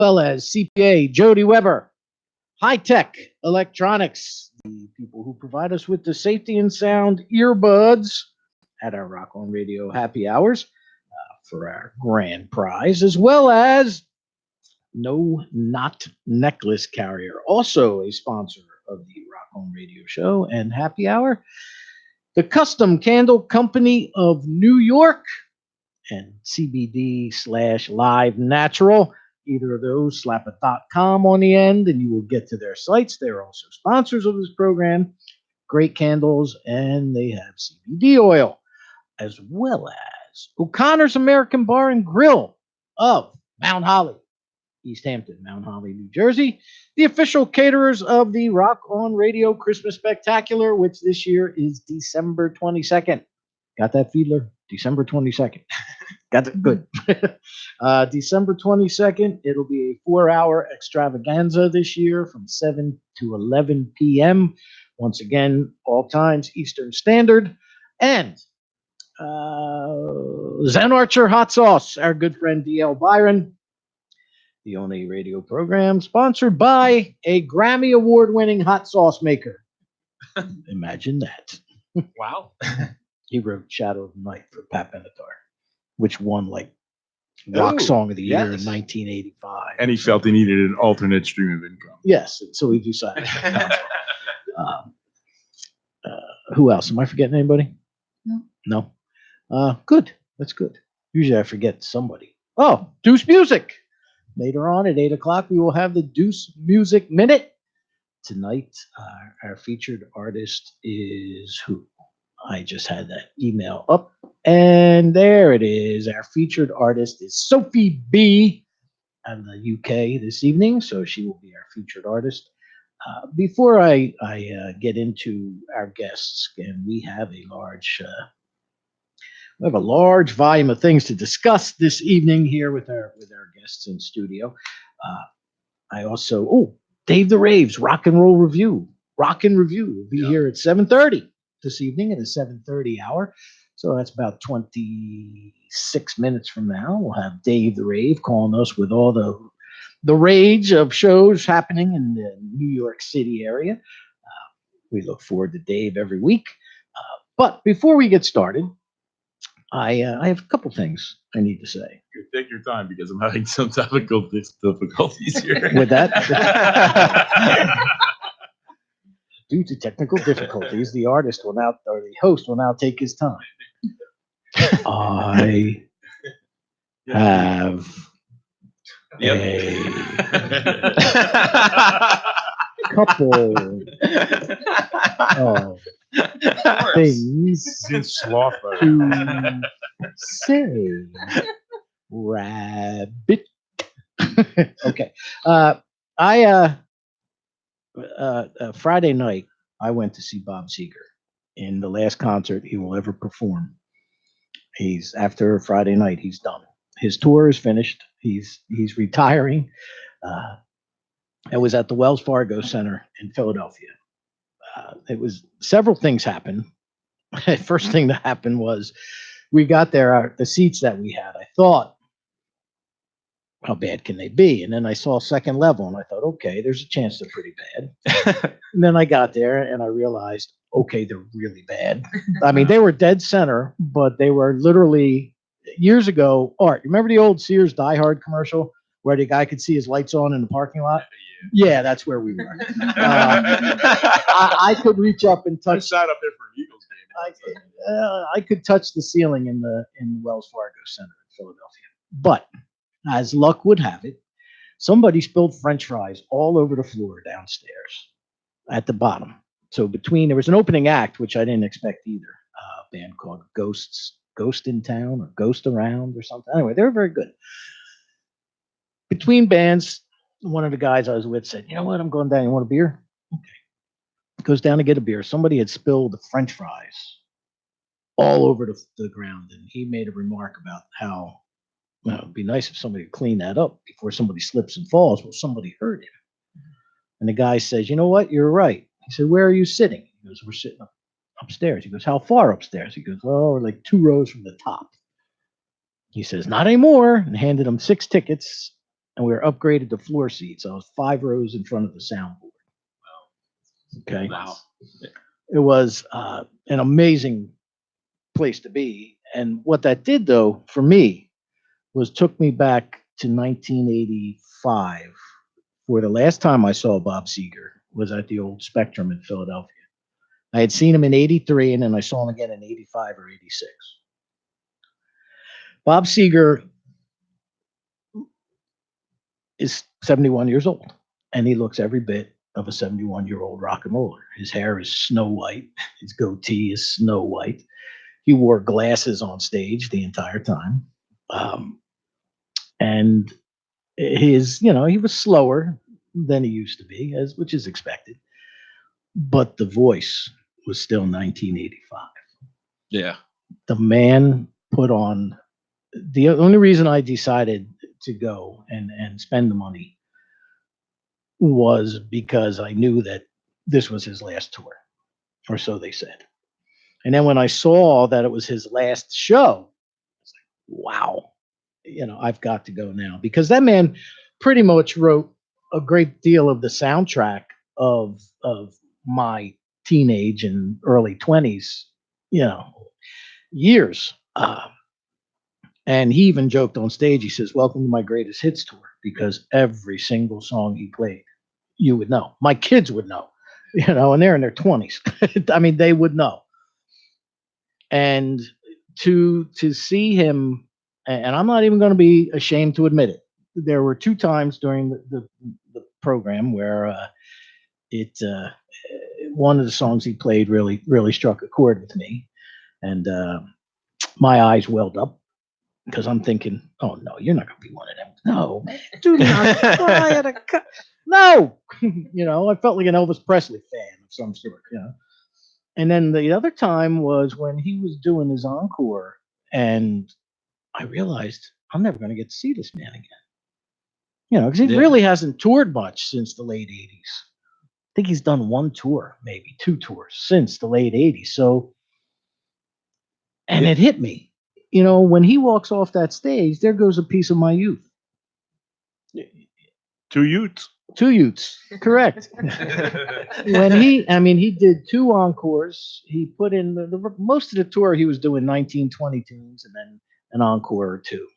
well as CPA Jody Weber, High Tech Electronics, the people who provide us with the safety and sound earbuds at our Rock On Radio happy hours for our grand prize, as well as No Knot Necklace Carrier, also a sponsor of the Rock On Radio show and happy hour. The Custom Candle Company of New York and CBD/Live Natural. Either of those, slap a .com on the end and you will get to their sites. They're also sponsors of this program. Great candles, and they have CBD oil, as well as O'Connor's American Bar and Grill of Mount Holly, East Hampton, Mount Holly, New Jersey, the official caterers of the Rock On Radio Christmas Spectacular, which this year is December 22nd. Got that, Fiedler? December 22nd. Got it? Good. December 22nd, it'll be a 4-hour extravaganza this year from 7 to 11 p.m. Once again, all times Eastern Standard. And Zen Archer Hot Sauce, our good friend D.L. Byron, the only radio program sponsored by a Grammy Award-winning hot sauce maker. Imagine that. Wow. He wrote Shadow of the Night for Pat Benatar, which won like Rock Song of the Year in 1985. And he felt he needed an alternate stream of income. Yes, so he decided. Who else? Am I forgetting anybody? No. Good. That's good. Usually I forget somebody. Oh, Deuce Music. Later on at 8 o'clock, we will have the Deuce Music Minute. Tonight, our featured artist is who? I just had that email up, and there it is. Our featured artist is Sophie B out of the UK this evening, so she will be our featured artist. Before I get into our guests, and we have a large volume of things to discuss this evening here with our guests in studio. I also Dave the Raves Rock and Roll Review, Rock and Review will be here at 7:30 this evening at a 7:30 hour. So that's about 26 minutes from now. We'll have Dave the Rave calling us with all the rage of shows happening in the New York City area. We look forward to Dave every week. But before we get started, I have a couple things I need to say. Take your time because I'm having some technical difficulties here. With that, due to technical difficulties, the host will now take his time. I have a couple of things to say. Rabbit. Okay. Friday night, I went to see Bob Seger in the last concert he will ever perform. After Friday night, he's done. His tour is finished. He's retiring. It was at the Wells Fargo Center in Philadelphia. It was several things happened. First thing that happened was we got there. The seats that we had, I thought, how bad can they be? And then I saw second level, and I thought, okay, there's a chance they're pretty bad. And then I got there, and I realized, okay, they're really bad. I mean, they were dead center, but they were literally years ago. Art, remember the old Sears Die Hard commercial where the guy could see his lights on in the parking lot? Yeah, that's where we were. I could reach up and touch. I sat up there for an Eagles game. I could touch the ceiling in the Wells Fargo Center in Philadelphia. But as luck would have it, somebody spilled French fries all over the floor downstairs at the bottom. So there was an opening act, which I didn't expect either. A band called Ghost in Town or Ghost Around or something. Anyway, they were very good. Between bands, one of the guys I was with said, "You know what? I'm going down. You want a beer?" Okay. Goes down to get a beer. Somebody had spilled the French fries all over the ground, and he made a remark about how it'd be nice if somebody would clean that up before somebody slips and falls. Well, somebody hurt him. And the guy says, "You know what? You're right." He said, "Where are you sitting?" He goes, "We're sitting upstairs." He goes, "How far upstairs?" He goes, "Oh, we're like 2 rows from the top." He says, "Not anymore," and handed him 6 tickets and we were upgraded to floor seats. I was 5 rows in front of the soundboard. Okay. Wow. It was an amazing place to be. And what that did, though, for me, was took me back to 1985, where the last time I saw Bob Seger was at the old Spectrum in Philadelphia. I had seen him in 83, and then I saw him again in 85 or 86. Bob Seger is 71 years old, and he looks every bit of a 71-year-old rock and roller. His hair is snow white. His goatee is snow white. He wore glasses on stage the entire time. And he was slower than he used to be, which is expected. But the voice was still 1985. Yeah. The man put on. The only reason I decided to go and spend the money was because I knew that this was his last tour, or so they said. And then when I saw that it was his last show, I was like, wow, I've got to go now, because that man pretty much wrote a great deal of the soundtrack of my teenage and early 20s, years. And he even joked on stage. He says, "Welcome to my greatest hits tour," because every single song he played, you would know. My kids would know, and they're in their 20s. I mean, they would know. And to see him, and I'm not even going to be ashamed to admit it. There were 2 times during the program where one of the songs he played really, really struck a chord with me, and my eyes welled up, because I'm thinking, oh no, you're not going to be one of them. No, man, do not cry at a no. I felt like an Elvis Presley fan of some sort. And then the other time was when he was doing his encore, and I realized I'm never going to get to see this man again. Because he really hasn't toured much since the late '80s. I think he's done 1 tour, maybe 2 tours since the late '80s. So, and it hit me. When he walks off that stage, there goes a piece of my youth. 2 youths. 2 youths, correct. He did 2 encores. He put in the most of the tour. He was doing 1920 tunes and then an encore or 2.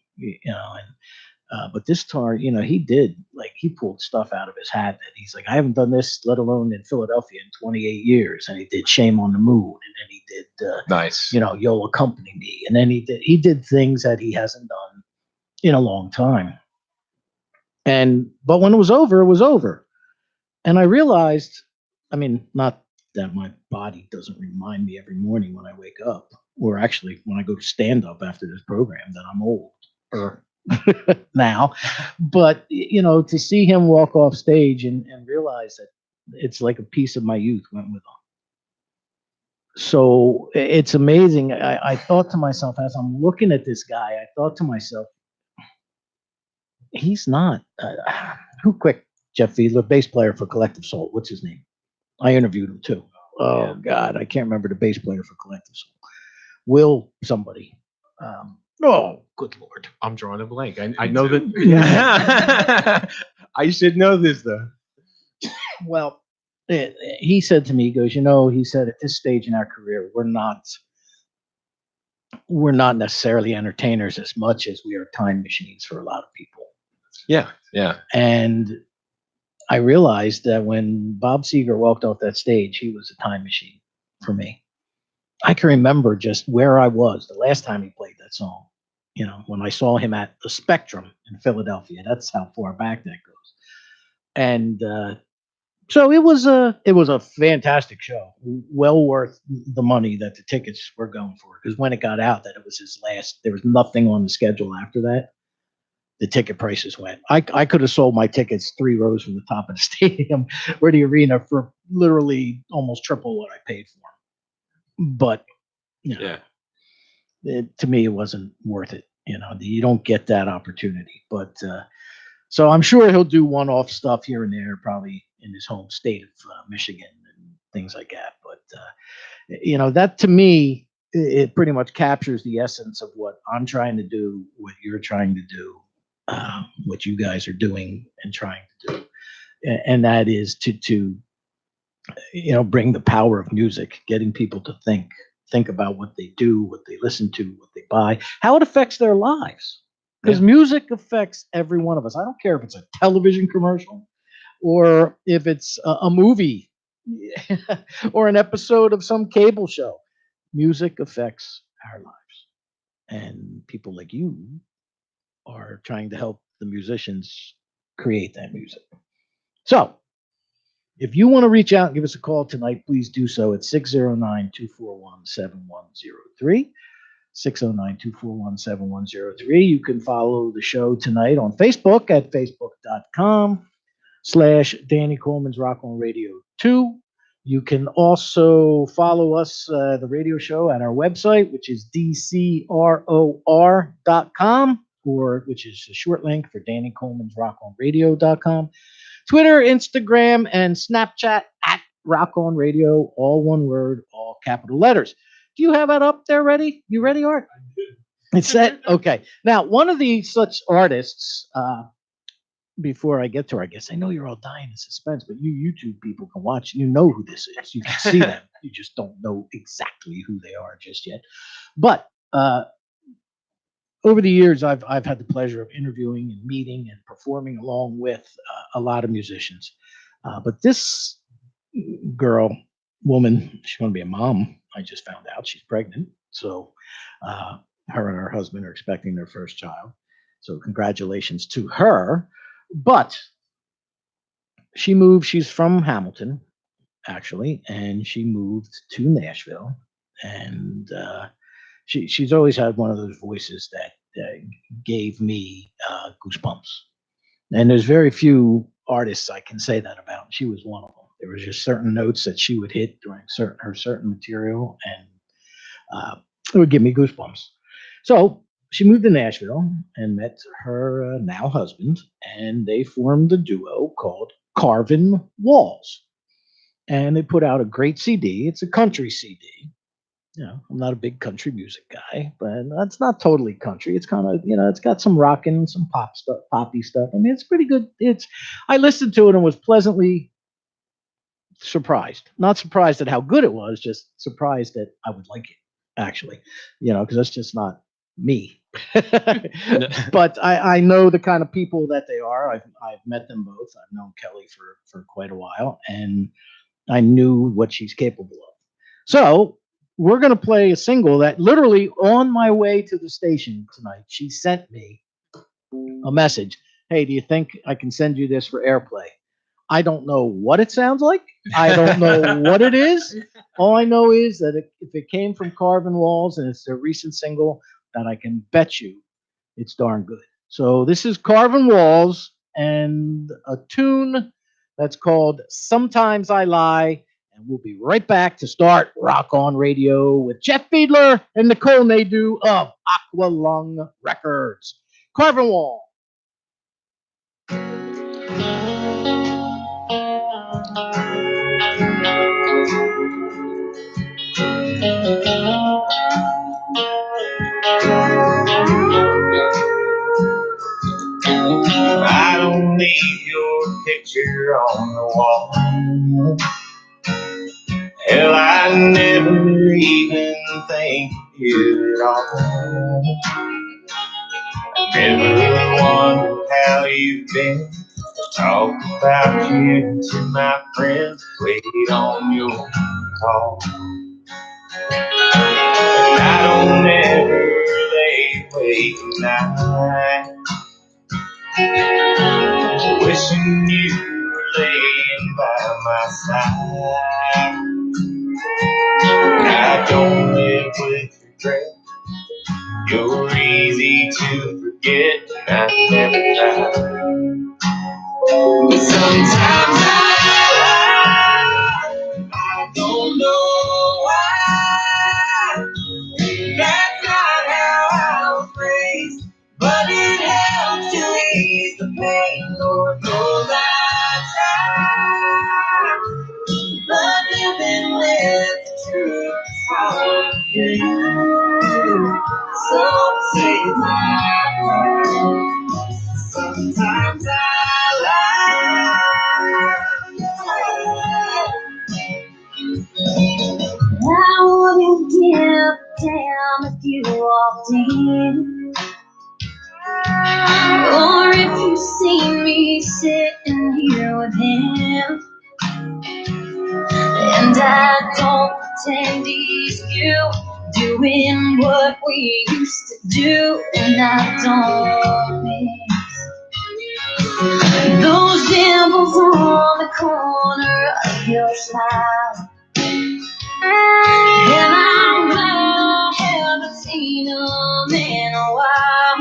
But this tour, he did, he pulled stuff out of his hat that he's like, I haven't done this, let alone in Philadelphia, in 28 years. And he did "Shame on the Moon," and then he did Nice. "You'll Accompany Me," and then he did things that he hasn't done in a long time. But when it was over. And I realized, not that my body doesn't remind me every morning when I wake up, or actually when I go to stand up after this program, that I'm old now. But, to see him walk off stage and realize that it's like a piece of my youth went with him. So it's amazing. I thought to myself, as I'm looking at this guy, I thought to myself, he's not. Who quick? Jeff Fiedler, bass player for Collective Soul. What's his name? I interviewed him too. Oh God, I can't remember the bass player for Collective Soul. Will somebody? Oh, good Lord. I'm drawing a blank. I know that. Yeah. I should know this though. Well, he said to me, he goes, he said, at this stage in our career, we're not necessarily entertainers as much as we are time machines for a lot of people. Yeah. Yeah. And I realized that when Bob Seger walked off that stage, he was a time machine for me. I can remember just where I was the last time he played that song. When I saw him at the Spectrum in Philadelphia. That's how far back that goes. And so it was a fantastic show, well worth the money that the tickets were going for. Because when it got out that it was his last, there was nothing on the schedule after that. The ticket prices went. I could have sold my tickets 3 rows from the top of the stadium or the arena for literally almost triple what I paid for them. But to me, it wasn't worth it. You don't get that opportunity. But so I'm sure he'll do one-off stuff here and there, probably in his home state of Michigan and things like that. But that to me, it pretty much captures the essence of what I'm trying to do, what you're trying to do. what you guys are doing and trying to do, and that is to bring the power of music, getting people to think about what they do, what they listen to, what they buy, how it affects their lives. Because music affects every one of us. I don't care if it's a television commercial or if it's a movie or an episode of some cable show. Music affects our lives. And people like you are trying to help the musicians create that music. So, if you want to reach out and give us a call tonight, please do so at 609-241-7103. 609-241-7103. You can follow the show tonight on Facebook at facebook.com/Danny Coleman's Rock on Radio 2. You can also follow us, the radio show, at our website, which is dcror.com, which is a short link for Danny Coleman's Rock on Radio.com. Twitter, Instagram, and Snapchat at Rock on Radio, all one word, all capital letters. Do you have that up there ready? You ready, Art? It's set? Okay. Now, one of the such artists, before I get to her, I guess I know you're all dying in suspense, but you YouTube people can watch. You know who this is. You can see them. You just don't know exactly who they are just yet. But over the years, I've had the pleasure of interviewing and meeting and performing along with a lot of musicians. But this woman, she's going to be a mom. I just found out she's pregnant. So her and her husband are expecting their first child. So congratulations to her. But she moved. She's from Hamilton, actually, and she moved to Nashville. And she's always had one of those voices that gave me goosebumps. And there's very few artists I can say that about. She was one of them. There was just certain notes that she would hit during her certain material, and it would give me goosebumps. So she moved to Nashville and met her now husband, and they formed a duo called Carvin Walls. And they put out a great CD. It's a country CD. I'm not a big country music guy, but it's not totally country. It's kind of, it's got some rockin' and some pop stuff, poppy stuff. I mean, it's pretty good. I listened to it and was pleasantly surprised. Not surprised at how good it was, just surprised that I would like it, actually, because that's just not me. But I know the kind of people that they are. I've met them both. I've known Kelly for quite a while, and I knew what she's capable of. So we're going to play a single that literally on my way to the station tonight, she sent me a message. Hey, do you think I can send you this for airplay? I don't know what it sounds like. I don't know what it is. All I know is that if it came from Carvin Walls and it's their recent single, that I can bet you it's darn good. So this is Carvin Walls and a tune that's called Sometimes I Lie. And we'll be right back to start Rock on Radio with Jeff Fiedler and Nicole Nadeau of Aqua Lung Records. Carvin Wall. I don't need your picture on the wall. Hell, I never even think of you at all. Never wondered how you've been. Talk about you to my friends. Wait on your call. And I don't ever lay awake at night wishing you were laying by my side. I don't live with regret. You're easy to forget, and I never tried. But sometimes I don't know why. That's not how I was raised, but it helps to ease the pain. Lord knows I try, but living with the truth is hard to do. So say my prayers, I don't pretend he's you, doing what we used to do, and I don't miss those dimples on the corner of your smile. And I'm glad I haven't seen them in a while.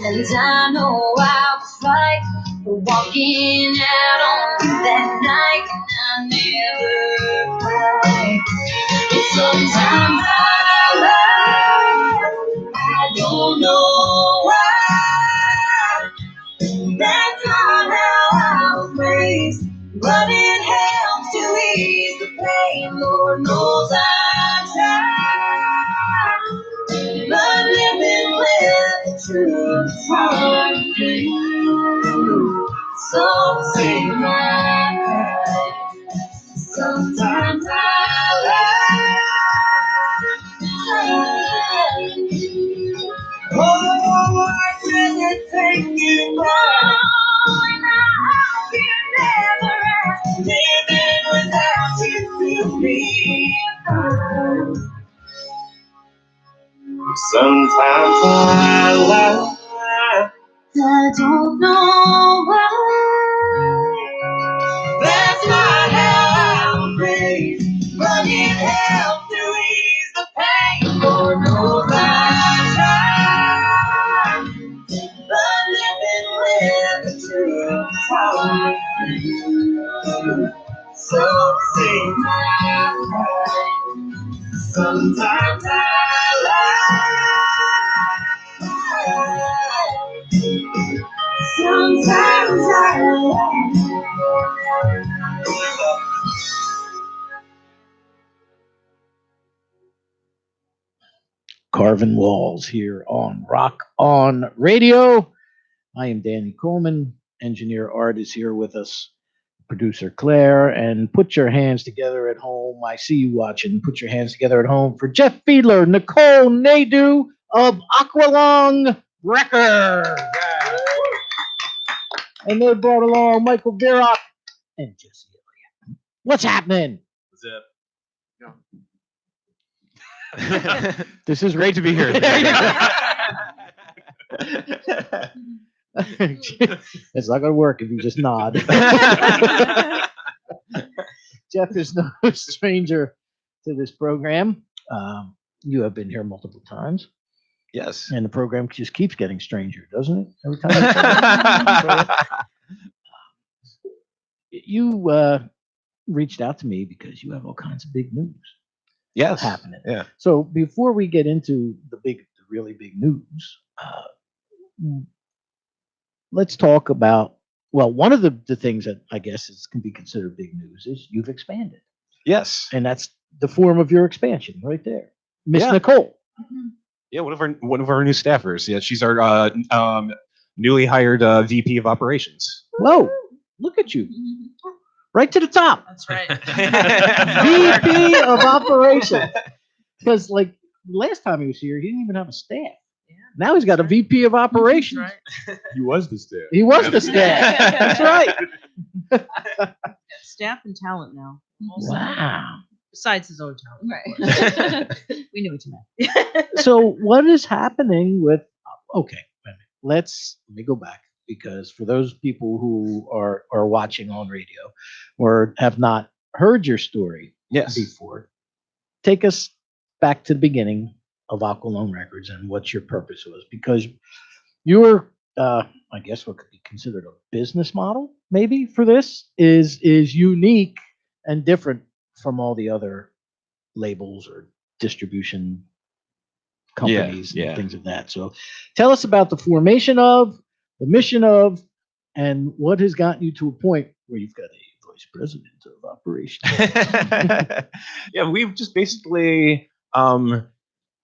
And I know I was right for walking out on you that night, and I never cried. And sometimes I don't know why. That's not how I was raised, but it helps to ease the pain. Lord knows I've tried, but living with the truth is hard to do. So save my pride. Sometimes I lie. Oh, I couldn't take you back. And I hope you never ask. Living without you to be fine. Sometimes I lie. I don't know why. That's not how I was raised, but it helped to ease the pain. Lord knows I tried, but living with the truth is hard to do. So save my pride. Sometimes I lie. Sometimes I lie. Carving Walls here on Rock On Radio. I am Danny Coleman. Engineer Art is here with us. Producer Claire. And put your hands together at home. I see you watching. Put your hands together at home for Jeff Fiedler, Nicole Nadeau of Aqualung Records. And they brought along Michael Virock and Jesse Elliott. What's happening? What's up? This is great to be here. It's not going to work if you just nod. Jeff is no stranger to this program. You have been here multiple times, Yes. and the program just keeps getting stranger, doesn't it? Every time you reached out to me because you have all kinds of big news Yes. happening. Yeah. So before we get into the really big news, let's talk about, well, one of the things that I guess can be considered big news is you've expanded. Yes. And that's the form of your expansion right there. Miss Yeah. Nicole. Yeah. One of our new staffers. Yeah. She's our newly hired VP of operations. Whoa, look at you. Right to the top. That's right. VP of operations. Because like last time he was here, he didn't even have a staff. Yeah, Now he's got a VP of operations. that's right. He was the staff. He was the staff. That's right. Yeah, staff and talent now. Also, Wow. besides his own talent. Right. We knew what you meant. So what is happening with, okay, wait a minute. Let me go back, because for those people who are watching on radio or have not heard your story Yes. before, take us back to the beginning of Aqualung Records and what your purpose was, because your I guess what could be considered a business model maybe for this is unique and different from all the other labels or distribution companies yeah. and things of that. So tell us about the formation of, the mission of, and what has gotten you to a point where you've got a vice president of operations. Yeah, we've just basically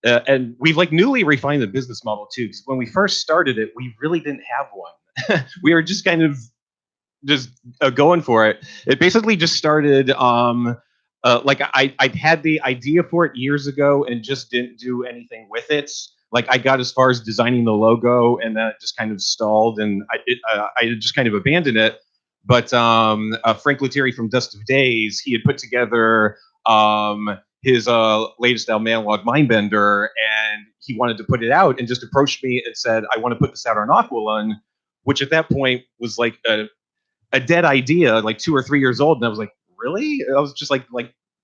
and we've like newly refined the business model too, because when we first started it, we really didn't have one. We were just kind of just going for it. It basically just started like I'd had the idea for it years ago and just didn't do anything with it. Like I got as far as designing the logo, and then it just kind of stalled, and I just kind of abandoned it. but Frank Lettieri from Dust of Days, he had put together his latest album, Analog Mindbender, and he wanted to put it out and just approached me and said, I want to put this out on Aqualung, which at that point was like a dead idea, like 2 or 3 years old. And I was like, really? I was just like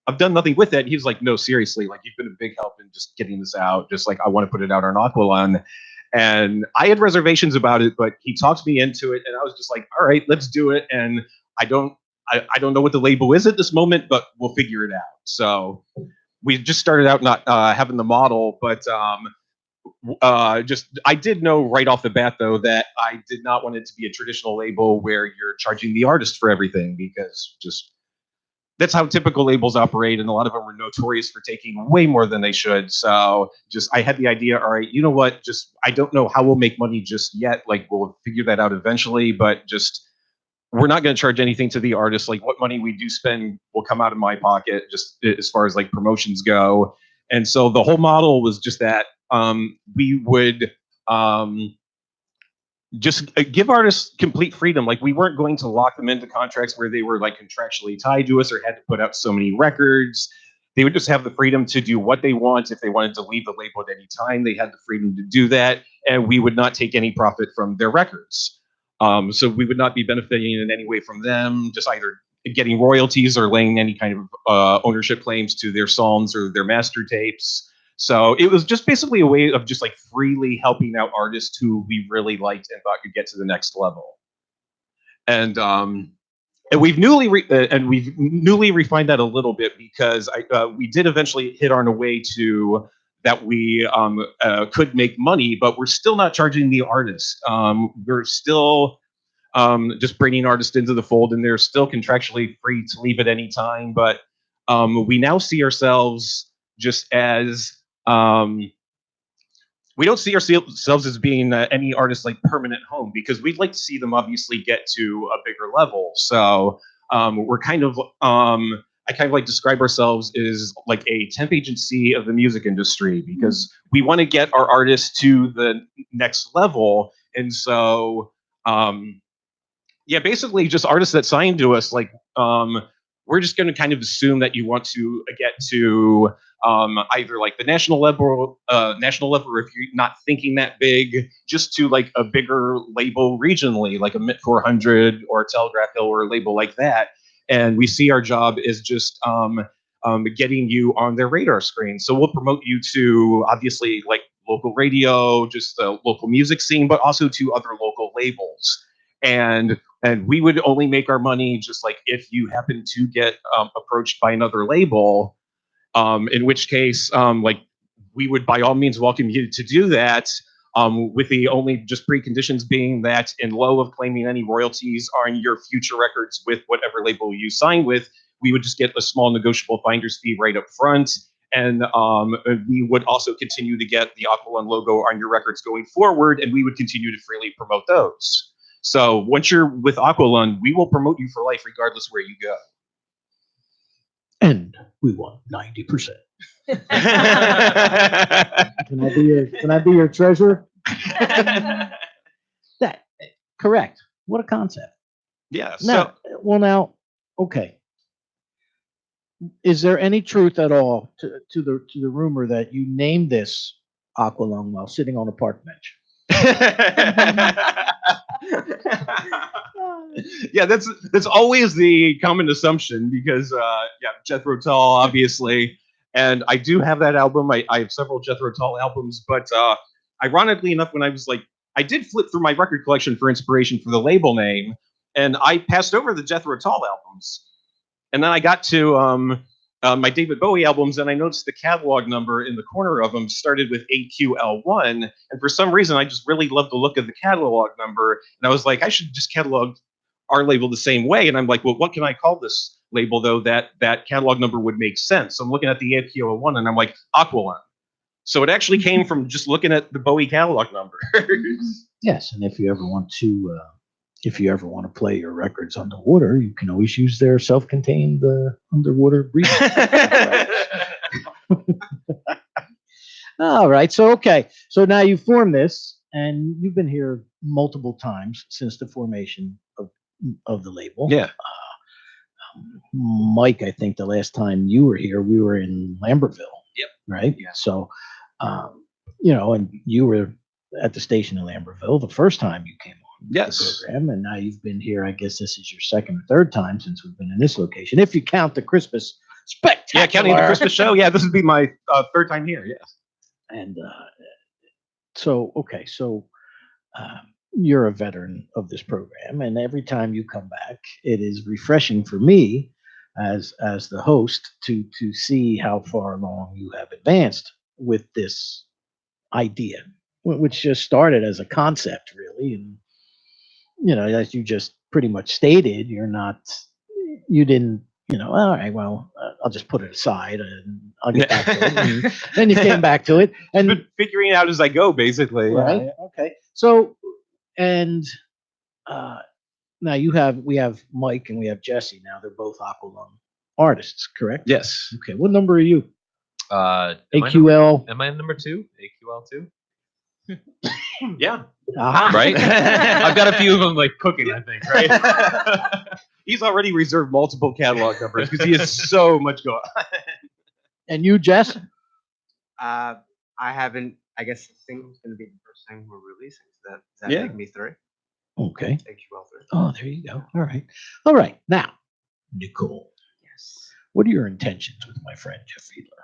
I've done nothing with it. And he was like, no, seriously, like you've been a big help in just getting this out. Just like, I want to put it out on Aqualung. And I had reservations about it, but he talked me into it, and I was just like, all right, let's do it. And I don't know what the label is at this moment, but we'll figure it out. So we just started out not having the model, but I did know right off the bat though that I did not want it to be a traditional label where you're charging the artist for everything, because just that's how typical labels operate, and a lot of them are notorious for taking way more than they should. So just I had the idea, all right, you know what, just I don't know how we'll make money just yet, like we'll figure that out eventually, but just we're not going to charge anything to the artist. Like what money we do spend will come out of my pocket, just as far as like promotions go. And so the whole model was just that we would just give artists complete freedom. Like we weren't going to lock them into contracts where they were like contractually tied to us or had to put out so many records. They would just have the freedom to do what they want. If they wanted to leave the label at any time, they had the freedom to do that, and we would not take any profit from their records. So we would not be benefiting in any way from them, just either getting royalties or laying any kind of ownership claims to their songs or their master tapes. So it was just basically a way of just like freely helping out artists who we really liked and thought could get to the next level. And we've newly refined that a little bit, because we did eventually hit on a way to that we could make money, but we're still not charging the artist. We're still just bringing artists into the fold, and they're still contractually free to leave at any time. But we now see ourselves just as we don't see ourselves as being any artist like permanent home, because we'd like to see them obviously get to a bigger level. So we're kind of I kind of like describe ourselves as like a temp agency of the music industry, because we want to get our artists to the next level. And so yeah, basically just artists that sign to us, like we're just going to kind of assume that you want to get to either like the national level, or if you're not thinking that big, just to like a bigger label regionally, like a MIT 400 or a Telegraph Hill or a label like that. And we see our job is just getting you on their radar screen. So we'll promote you to obviously like local radio, just the local music scene, but also to other local labels. And we would only make our money just like if you happen to get approached by another label, in which case like we would by all means welcome you to do that, with the only just preconditions being that in lieu of claiming any royalties on your future records with whatever label you sign with, we would just get a small negotiable finder's fee right up front. And we would also continue to get the Aqualung logo on your records going forward, and we would continue to freely promote those. So once you're with Aqualung, we will promote you for life regardless where you go. And we want 90%. Can I be your treasurer? That correct. What a concept. Yeah. Now, now, okay. Is there any truth at all to the rumor that you named this Aqualung while sitting on a park bench? Yeah, that's always the common assumption, because yeah, Jethro Tull obviously, and I do have that album. I have several Jethro Tull albums, but ironically enough, when I was like, I did flip through my record collection for inspiration for the label name, and I passed over the Jethro Tull albums, and then I got to my David Bowie albums, and I noticed the catalog number in the corner of them started with AQL1, and for some reason I just really loved the look of the catalog number, and I was like, I should just catalog our label the same way. And I'm like, well, what can I call this label though that catalog number would make sense? So I'm looking at the AQL1 and I'm like, Aqualung. So it actually came from just looking at the Bowie catalog number. Yes, and if you ever want to play your records underwater, you can always use their self-contained underwater breathing. All right. So, okay. So now you form this, and you've been here multiple times since the formation of of the label. Yeah. Mike, I think the last time you were here, we were in Lambertville. Yep. Right. Yeah. So, and you were at the station in Lambertville the first time you came on Yes. the program, and now you've been here. I guess this is your second or third time since we've been in this location, if you count the Christmas spectacular. Yeah, counting the Christmas show. Yeah, this would be my third time here. Yes. And so, you're a veteran of this program, and every time you come back, it is refreshing for me as the host to see how far along you have advanced with this idea, which just started as a concept, really. And as you just pretty much stated, you didn't. All right, well, I'll just put it aside and I'll get back to it. And then you came back to it, and Been figuring it out as I go, basically. right, Yeah. okay. So, and now we have Mike and we have Jesse. Now they're both Aqualung artists, correct? Yes. Okay. What number are you? Am I AQL. Am I number 2? AQL 2? Yeah. Aha. Right? I've got a few of them like cooking, I think, right? He's already reserved multiple catalog numbers because he has so much going on. And you, Jess? I haven't. I guess the single's going to be the first thing we're releasing. So does that Yeah. make me 3? Okay. AQL 3. Oh, there you go. All right. All right. Now, Nicole, Yes. what are your intentions with my friend Jeff Fiedler?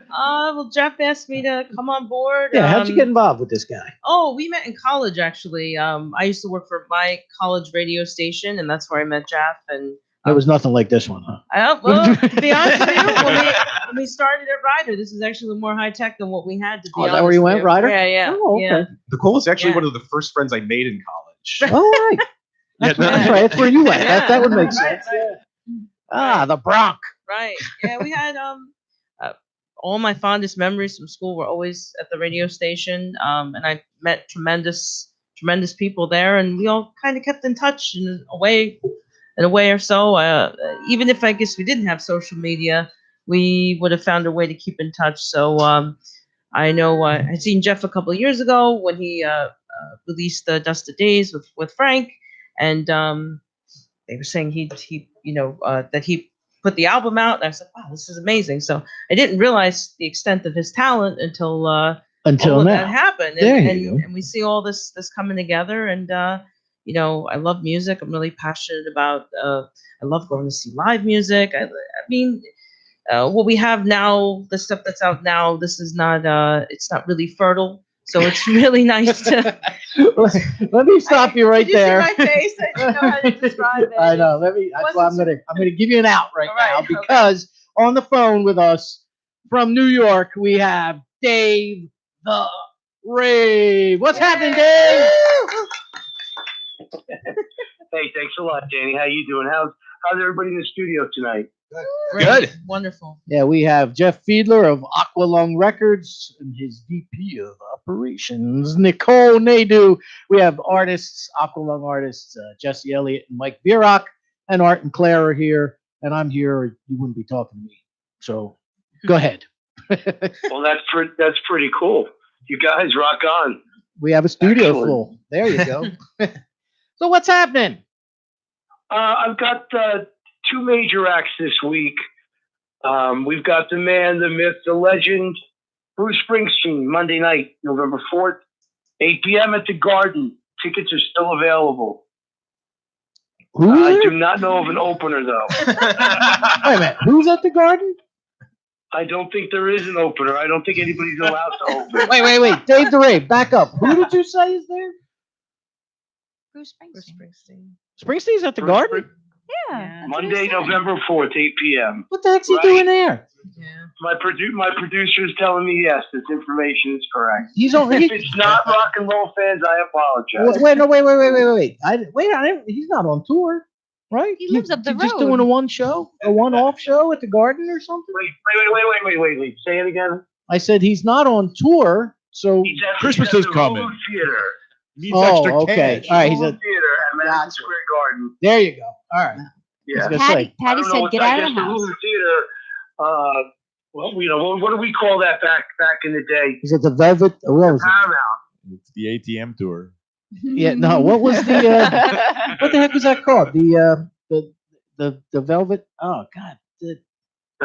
Well, Jeff asked me to come on board. Yeah. How'd you get involved with this guy? Oh, we met in college, actually. I used to work for my college radio station, and that's where I met Jeff. And It was nothing like this one, huh? well, to be honest with you, when we started at Ryder, this is actually more high tech than what we had. To be Oh, is honest that where you with went, Ryder? Yeah, yeah. Oh, okay. Yeah. Nicole is actually Yeah. one of the first friends I made in college. All right. That's, Yeah, no. that's right. That's where you went. That would make Right, sense. right. Ah, the Bronx. Right. Yeah, we had all my fondest memories from school were always at the radio station. And I met tremendous people there, and we all kind of kept in touch in a way or so. Even if I guess we didn't have social media, we would have found a way to keep in touch. So I know I'd seen Jeff a couple of years ago when he released the Dust of Days with Frank, and they were saying that he put the album out, and I said, wow, this is amazing. So I didn't realize the extent of his talent until all Until of that now. happened. There And, you and, go. and we see all this coming together, and I love music. I'm really passionate about I love going to see live music. I mean, what we have now, the stuff that's out now, this is not it's not really fertile. So it's really nice to Let me stop you right Did you there. see my face? I didn't know how to describe it. I know. That's why I'm gonna give you an out right All right, now, okay. because on the phone with us from New York we have Dave the Rave. What's happening, Dave? Hey, thanks a lot, Danny. How you doing? How's everybody in the studio tonight? Great. Good. Wonderful. Yeah, we have Jeff Fiedler of Aqualung Records and his VP of Operations, Nicole Nadeau. We have artists, Aqualung artists, Jesse Elliott and Mike Bierock, and Art and Claire are here, and I'm here, or you wouldn't be talking to me. So go ahead. Well, that's pretty cool. You guys rock on. We have a studio Excellent. full. There you go. So what's happening? I've got 2 major acts this week. We've got the man, the myth, the legend, Bruce Springsteen, Monday night, November 4th, 8 p.m. at the Garden. Tickets are still available. Who's I there? do not know of an opener, though. Wait a minute. Who's at the Garden? I don't think there is an opener. I don't think anybody's allowed to open. Wait. Dave the Rave, back up. Who did you say is there? Bruce Bruce Springsteen. Springsteen. Springsteen's at the Bruce Garden? Spring- Yeah. Monday, November 4th, 8 p.m. What the heck's he Right. doing there? Yeah. My producer's telling me yes, this information is correct. He's on. If it's not rock and roll fans, I apologize. Wait. He's not on tour, right? He lives up the he's just road. doing a one-off show at the Garden or something. Wait. Say it again. I said he's not on tour, so. Christmas he's at is the coming. Hulu Theater. Needs Oh, extra okay. cash. All right, he's Hulu a. Theater at Madison Gotcha. Square Garden. There you go. All right. Yeah. Gonna Patty, say. I Patty don't know said, what- "Get I out of guess the the house." Hulu Theater. What do we call that back in the day? Is it the Velvet? What was it? Paramount. It's the ATM tour. Yeah, no. What was the what the heck was that called? The Velvet. Oh God, the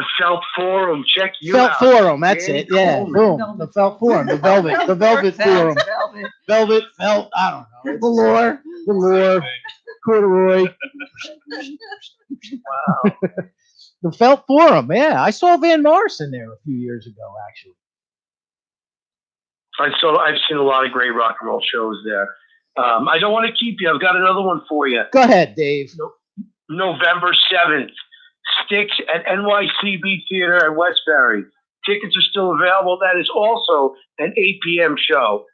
The Felt Forum. Check you Felt out. Forum. That's Danny it. Yeah, Coleman. boom. The Felt Forum. The Velvet Forum. Velvet, felt. I don't know. Velour, corduroy. Wow. The Felt Forum. Yeah, I saw Van Morrison there a few years ago, actually. I've seen a lot of great rock and roll shows there. I don't want to keep you. I've got another one for you. Go ahead, Dave. November 7th, Styx at NYCB Theater at Westbury. Tickets are still available. That is also an 8 p.m. show.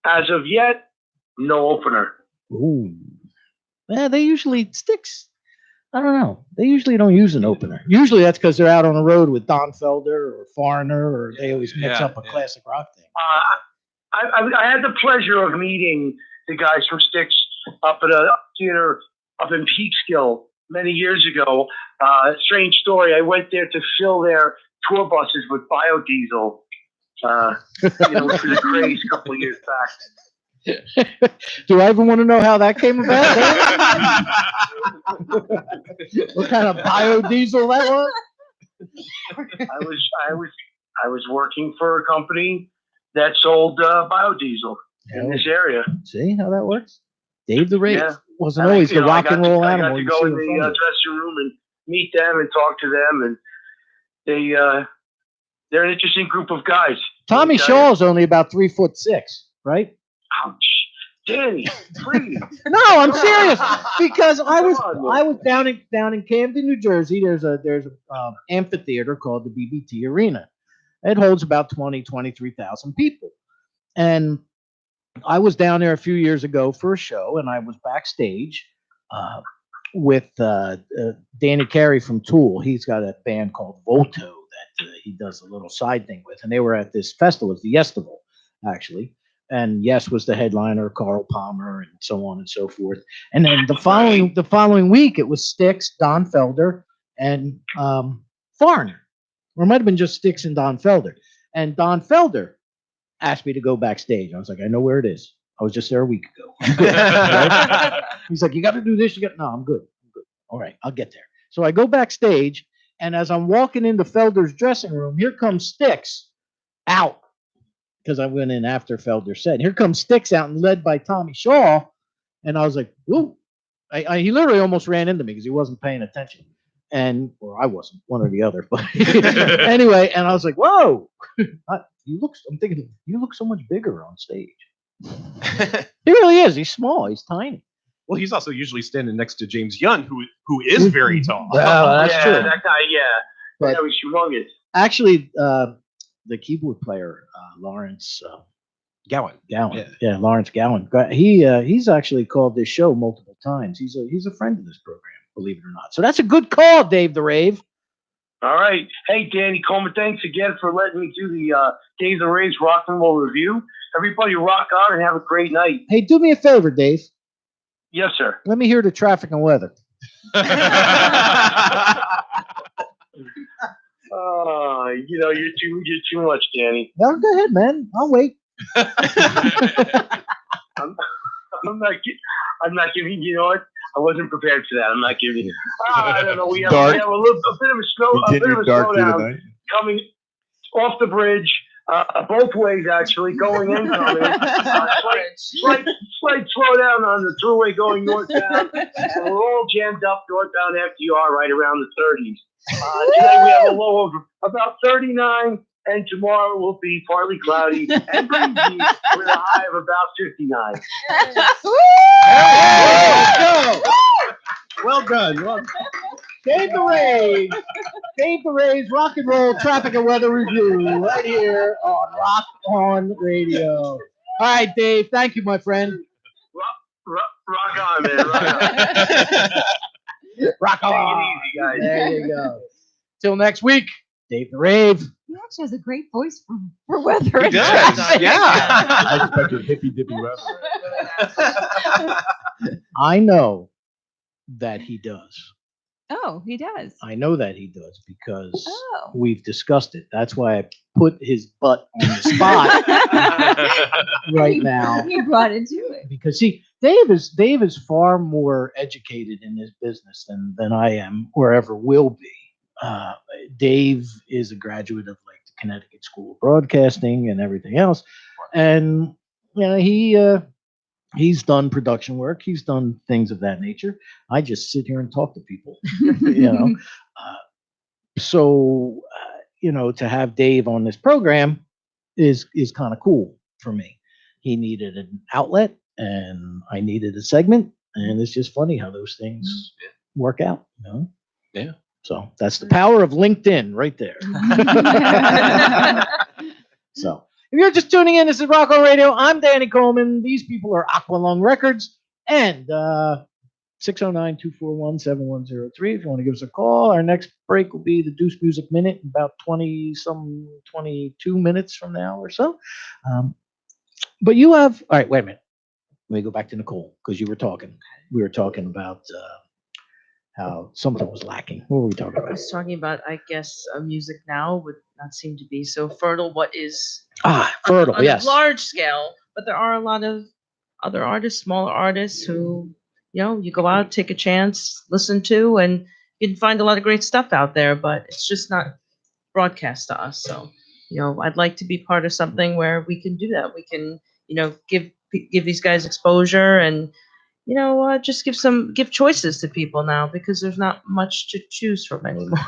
As of yet, no opener. Ooh. Yeah, they usually Sticks. I don't know. They usually don't use an opener. Usually that's because they're out on the road with Don Felder or Foreigner, or they always mix up a classic rock thing. I had the pleasure of meeting the guys from Styx up at a theater up in Peekskill many years ago. Strange story. I went there to fill their tour buses with biodiesel. Which was a craze a couple of years back. Do I even want to know how that came about? What kind of biodiesel that was? I was working for a company that sold biodiesel in this area. See how that works? Dave the Rave wasn't And always the rock and roll I animal. got to you go see in in the front of you. dressing room and meet them and talk to them, and they're an interesting group of guys. Tommy Shaw's only about 3'6", right? Ouch. Danny, please. No, I'm serious because I was down in Camden, New Jersey. There's a amphitheater called the BBT Arena. It holds about 23,000 people, and I was down there a few years ago for a show, and I was backstage with Danny Carey from Tool. He's got a band called Volto that he does a little side thing with, and they were at this festival, it's the Yestival, actually. And Yes was the headliner, Carl Palmer, and so on and so forth. And then the following week, it was Styx, Don Felder, and Foreigner. Or it might have been just Styx and Don Felder. And Don Felder asked me to go backstage. I was like, I know where it is. I was just there a week ago. Right? He's like, you got to do this. No, I'm good. All right, I'll get there. So I go backstage, and as I'm walking into Felder's dressing room, here comes Styx out. Because I went in after Felder said, here comes Styx out and led by Tommy Shaw. And I was like, whoa. He literally almost ran into me because he wasn't paying attention. Or I wasn't, one or the other. But anyway, and I was like, whoa. I'm thinking, you look so much bigger on stage. He really is. He's small. He's tiny. Well, he's also usually standing next to James Young, who is very tall. Well, that's true. That guy, But he's humongous. actually, the keyboard player, Lawrence Gowan. Yeah, Lawrence Gowan. He's actually called this show multiple times. He's a friend of this program, believe it or not. So that's a good call, Dave the Rave. All right. Hey, Danny Coleman, thanks again for letting me do the Dave the Rave's Rock and Roll Review. Everybody rock on and have a great night. Hey, do me a favor, Dave. Yes, sir. Let me hear the traffic and weather. You're too much, Danny. Well, go ahead, man. I'll wait. I'm not giving you. You know what? I wasn't prepared for that. I'm not giving you. I don't know. We have a bit of a slowdown coming off the bridge, both ways actually, going and coming. Slight slowdown on the thruway going northbound, and we're all jammed up northbound FDR right around the 30s. Today we have a low of about 39, and tomorrow will be partly cloudy and breezy with a high of about 59. Well done. Dave the Rave. Dave the Rave's Rock and Roll Traffic and Weather Review right here on Rock On Radio. All right, Dave. Thank you, my friend. Rock on, man. Rock on. Rock on. Take it easy, guys. There you go. Till next week, Dave the Rave. He actually has a great voice for weather. He does. Yeah. I expected hippy dippy weather. I know that he does. Oh, he does. I know that he does because Oh. we've discussed it. That's why I put his butt on the spot right now. He brought it to it. Because see, Dave is far more educated in his business than I am or ever will be. Dave is a graduate of like the Connecticut School of Broadcasting and everything else, and you know he's done production work. He's done things of that nature. I just sit here and talk to people, you know. So you know, to have Dave on this program is kind of cool for me. He needed an outlet, and I needed a segment, and it's just funny how those things work out. You know? Yeah. So that's the power of LinkedIn right there. So if you're just tuning in, this is Rock on Radio. I'm Danny Coleman. These people are Aqualung Records and 609-241-7103. If you want to give us a call, our next break will be the Deuce Music Minute, in about 22 minutes from now or so. But you have, all right, wait a minute. Let me go back to Nicole because you were talking. We were talking about how something was lacking. What were we talking I about? was talking about, I guess, music now would not seem to be so fertile. What is Fertile, on yes. a large scale, but there are a lot of other artists, smaller artists who, you know, you go out, take a chance, listen to, and you can find a lot of great stuff out there, but it's just not broadcast to us. So, you know, I'd like to be part of something where we can do that. We can, you know, give these guys exposure and, you know, just give choices to people now because there's not much to choose from anymore.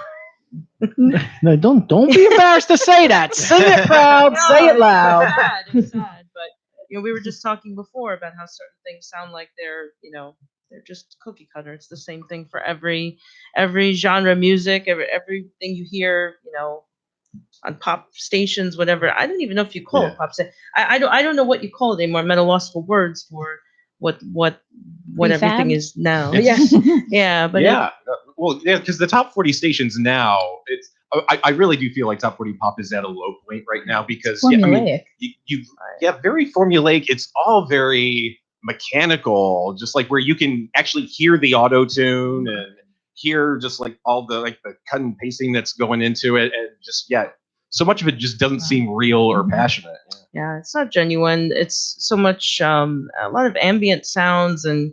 No, don't be embarrassed to say that. Sing it proud, say it loud. It's sad, but you know, we were just talking before about how certain things sound like they're, you know, they're just cookie cutter. It's the same thing for every genre of music, everything you hear, you know, on pop stations, whatever. I don't even know if you call it pop station. I don't know what you call it anymore. I'm at a loss for words for what everything Prefab? is now. It's- Yeah, yeah, but yeah. Well, yeah, because the top 40 stations now, it's. I really do feel like top 40 pop is at a low point right now because yeah, I mean, you very formulaic. It's all very mechanical, just like where you can actually hear the auto tune and hear just like all the cut and pasting that's going into it, and just so much of it just doesn't seem real or passionate. Yeah, it's not genuine. It's so much a lot of ambient sounds and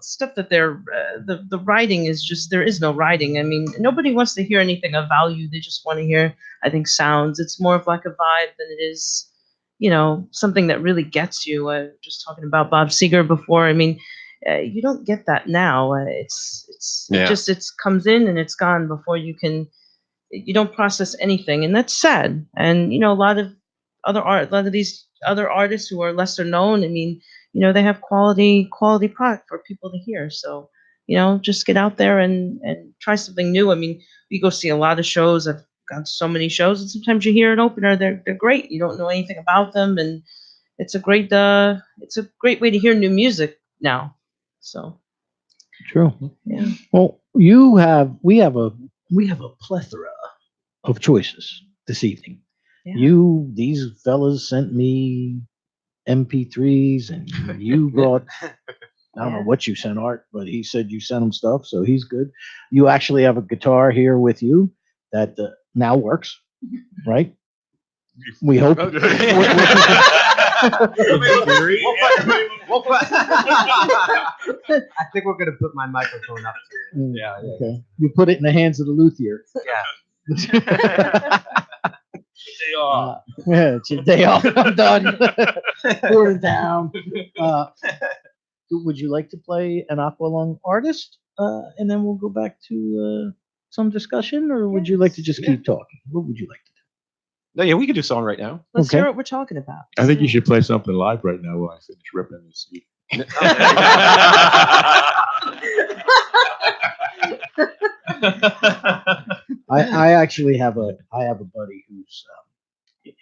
stuff that they're the writing is just there is no writing. I mean, nobody wants to hear anything of value. They just want to hear, I think, sounds. It's more of like a vibe than it is, you know, something that really gets you. Just talking about Bob Seger before. I mean, you don't get that now. It comes in and it's gone before you can. You don't process anything, and that's sad. And you know, a lot of these other artists who are lesser known. I mean, you know, they have quality product for people to hear. So, you know, just get out there and try something new. I mean, we go see a lot of shows. I've gone to so many shows, and sometimes you hear an opener, they're great. You don't know anything about them, and it's a great way to hear new music now. So True. yeah. Well, we have a plethora of choices this evening. Yeah. These fellas sent me MP3s, and you brought. I don't know what you sent, Art, but he said you sent him stuff, so he's good. You actually have a guitar here with you that now works, right? We hope. I think we're gonna put my microphone up to it. Yeah. Okay. You put it in the hands of the luthier. Yeah. Yeah, it's your day off. I'm done. Pour it down. Would you like to play an Aqualung artist, and then we'll go back to some discussion, or would you like to just keep talking? What would you like to do? No, yeah, we could do a song right now. Let's Okay. hear what we're talking about. I think you should play something live right now while I finish ripping this. I actually have a buddy who's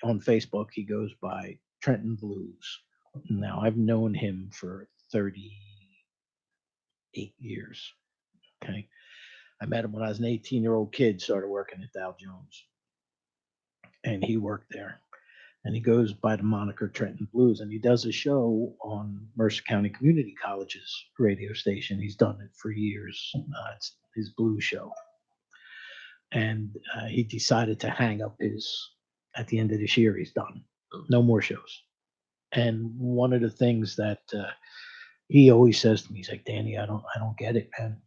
on Facebook. He goes by Trenton Blues. Now I've known him for 38 years. Okay, I met him when I was an 18-year-old kid. Started working at Dow Jones, and he worked there. and he goes by the moniker Trenton Blues, and he does a show on Mercer County Community College's radio station. He's done it for years. It's his blues show, and he decided to hang up his. At the end of this year, he's done. No more shows. And one of the things that he always says to me, he's like, Danny, I don't get it, man.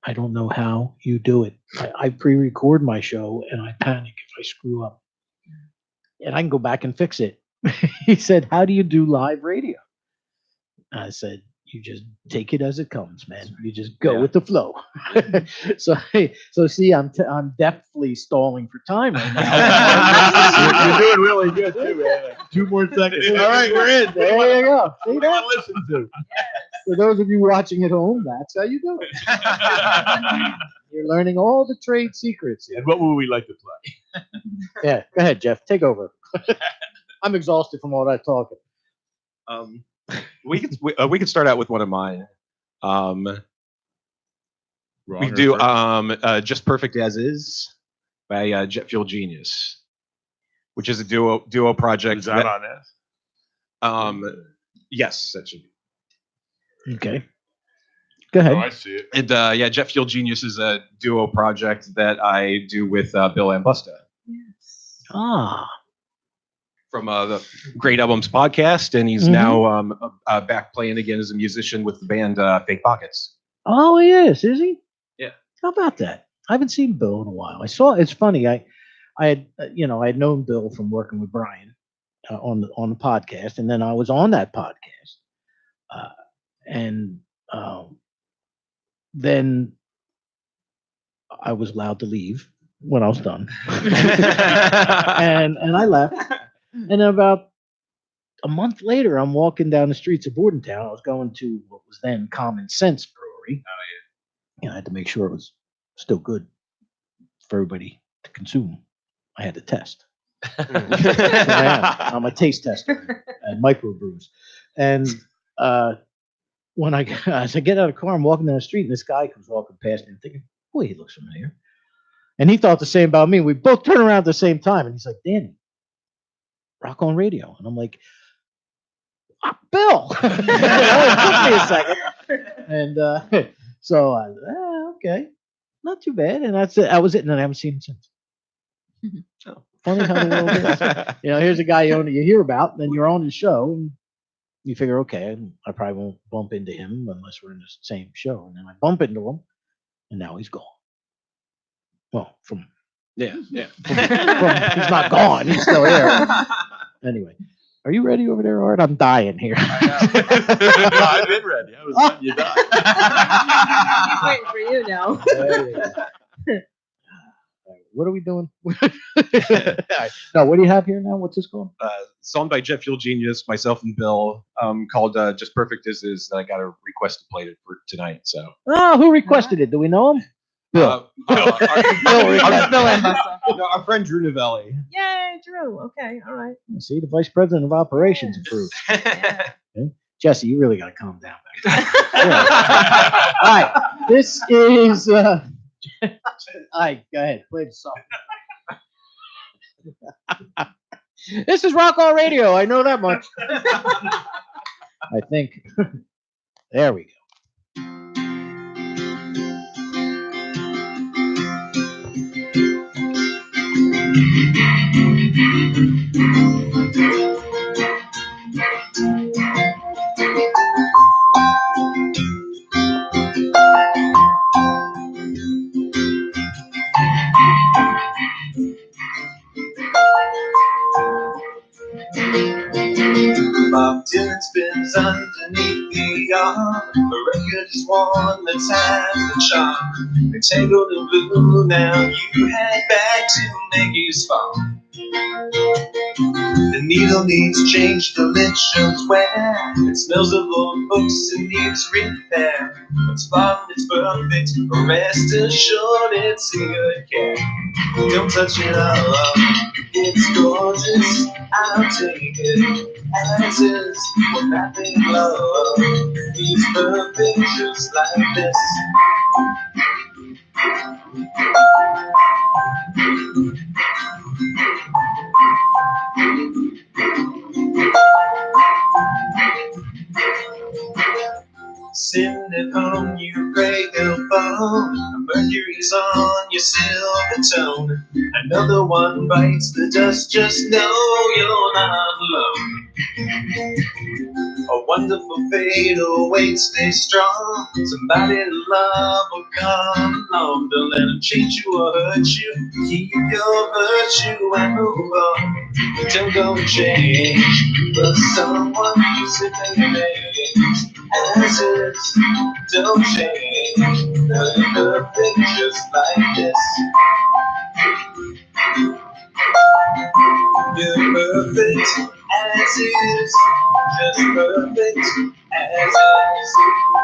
I don't know how you do it. I pre-record my show and I panic if I screw up. And I can go back and fix it. He said, how do you do live radio? I said, you just take it as it comes, man. You just go with the flow. So see, I'm deftly stalling for time right now. You're doing really good too, man. 2 more seconds. All right, we're in. There you go. See What do you that? want to listen to? For those of you watching at home, that's how you do it. You're learning all the trade secrets. And what would we like to play? Yeah, go ahead, Jeff. Take over. I'm exhausted from all that talking. We could start out with one of mine. Wrong We or do correct? Just Perfect As Is by Jet Fuel Genius, which is a duo project. Is that on this? Yes, that should be. Okay. Go ahead. Oh, I see it. And yeah, Jet Fuel Genius is a duo project that I do with Bill Ambusta Ah, from the Great Albums podcast, and he's now back playing again as a musician with the band Fake Pockets. oh, he is he? Yeah. How about that? I haven't seen Bill in a while. I saw. It's funny. I had I had known Bill from working with Brian on the podcast, and then I was on that podcast, and then I was allowed to leave when I was done, and I left. And then about a month later, I'm walking down the streets of Bordentown. I was going to what was then Common Sense Brewery. Oh yeah. I had to make sure it was still good for everybody to consume. I had to test. I'm a taste tester at microbrews. And when as I get out of the car, I'm walking down the street, and this guy comes walking past me. I'm thinking, boy, he looks familiar. And he thought the same about me. We both turn around at the same time, and he's like, Danny, Rock on Radio. And I'm like, Bill. It took me a second. And so okay, not too bad. And that's it. That was it. And then I haven't seen him since. So funny how the world is. Here's a guy you hear about, and then you're on his show, and you figure, okay, I probably won't bump into him unless we're in the same show. And then I bump into him, and now he's gone. Well, Yeah. he's not gone. He's still here. Anyway, are you ready over there, Art? I'm dying here. I've been ready. I was letting you die. He's waiting for you now. There you go. What are we doing? No, what do you have here now? What's this called? Song by Jet Fuel Genius, myself and Bill, called Just Perfect As Is. I got a request to play it for tonight. So. Oh, who requested it? Do we know him? Bill. Our friend Drew Novelli. Yay, Drew. Okay, all right. See, the vice president of operations approved. Okay. Jesse, you really got to calm down back there. Yeah. All right, this is. All right, go ahead. Play the song. This is Rock On Radio. I know that much. I think. There we go. Bob Dylan spins underneath the arm. The record is one that's had the charm. They're tangled in blue, now you head back to Maggie's farm. The needle needs change, the lint shows wear. It smells of old books and needs repair. It's fun, it's perfect, rest assured it's in good care. Don't touch it up, it's gorgeous, I'll take it as is. When nothing love, these perfect just like this. Sitting at home, you pray he'll fall. Mercury's on your silver tone. Another one bites the dust, just know you're not alone. A wonderful fate awaits, stay strong. Somebody to love will come along. Don't let them change you or hurt you. Keep your virtue and move on. Don't change for someone who's in the as is. Don't change. Nothing perfect just like this. You're perfect as is. Just perfect as is.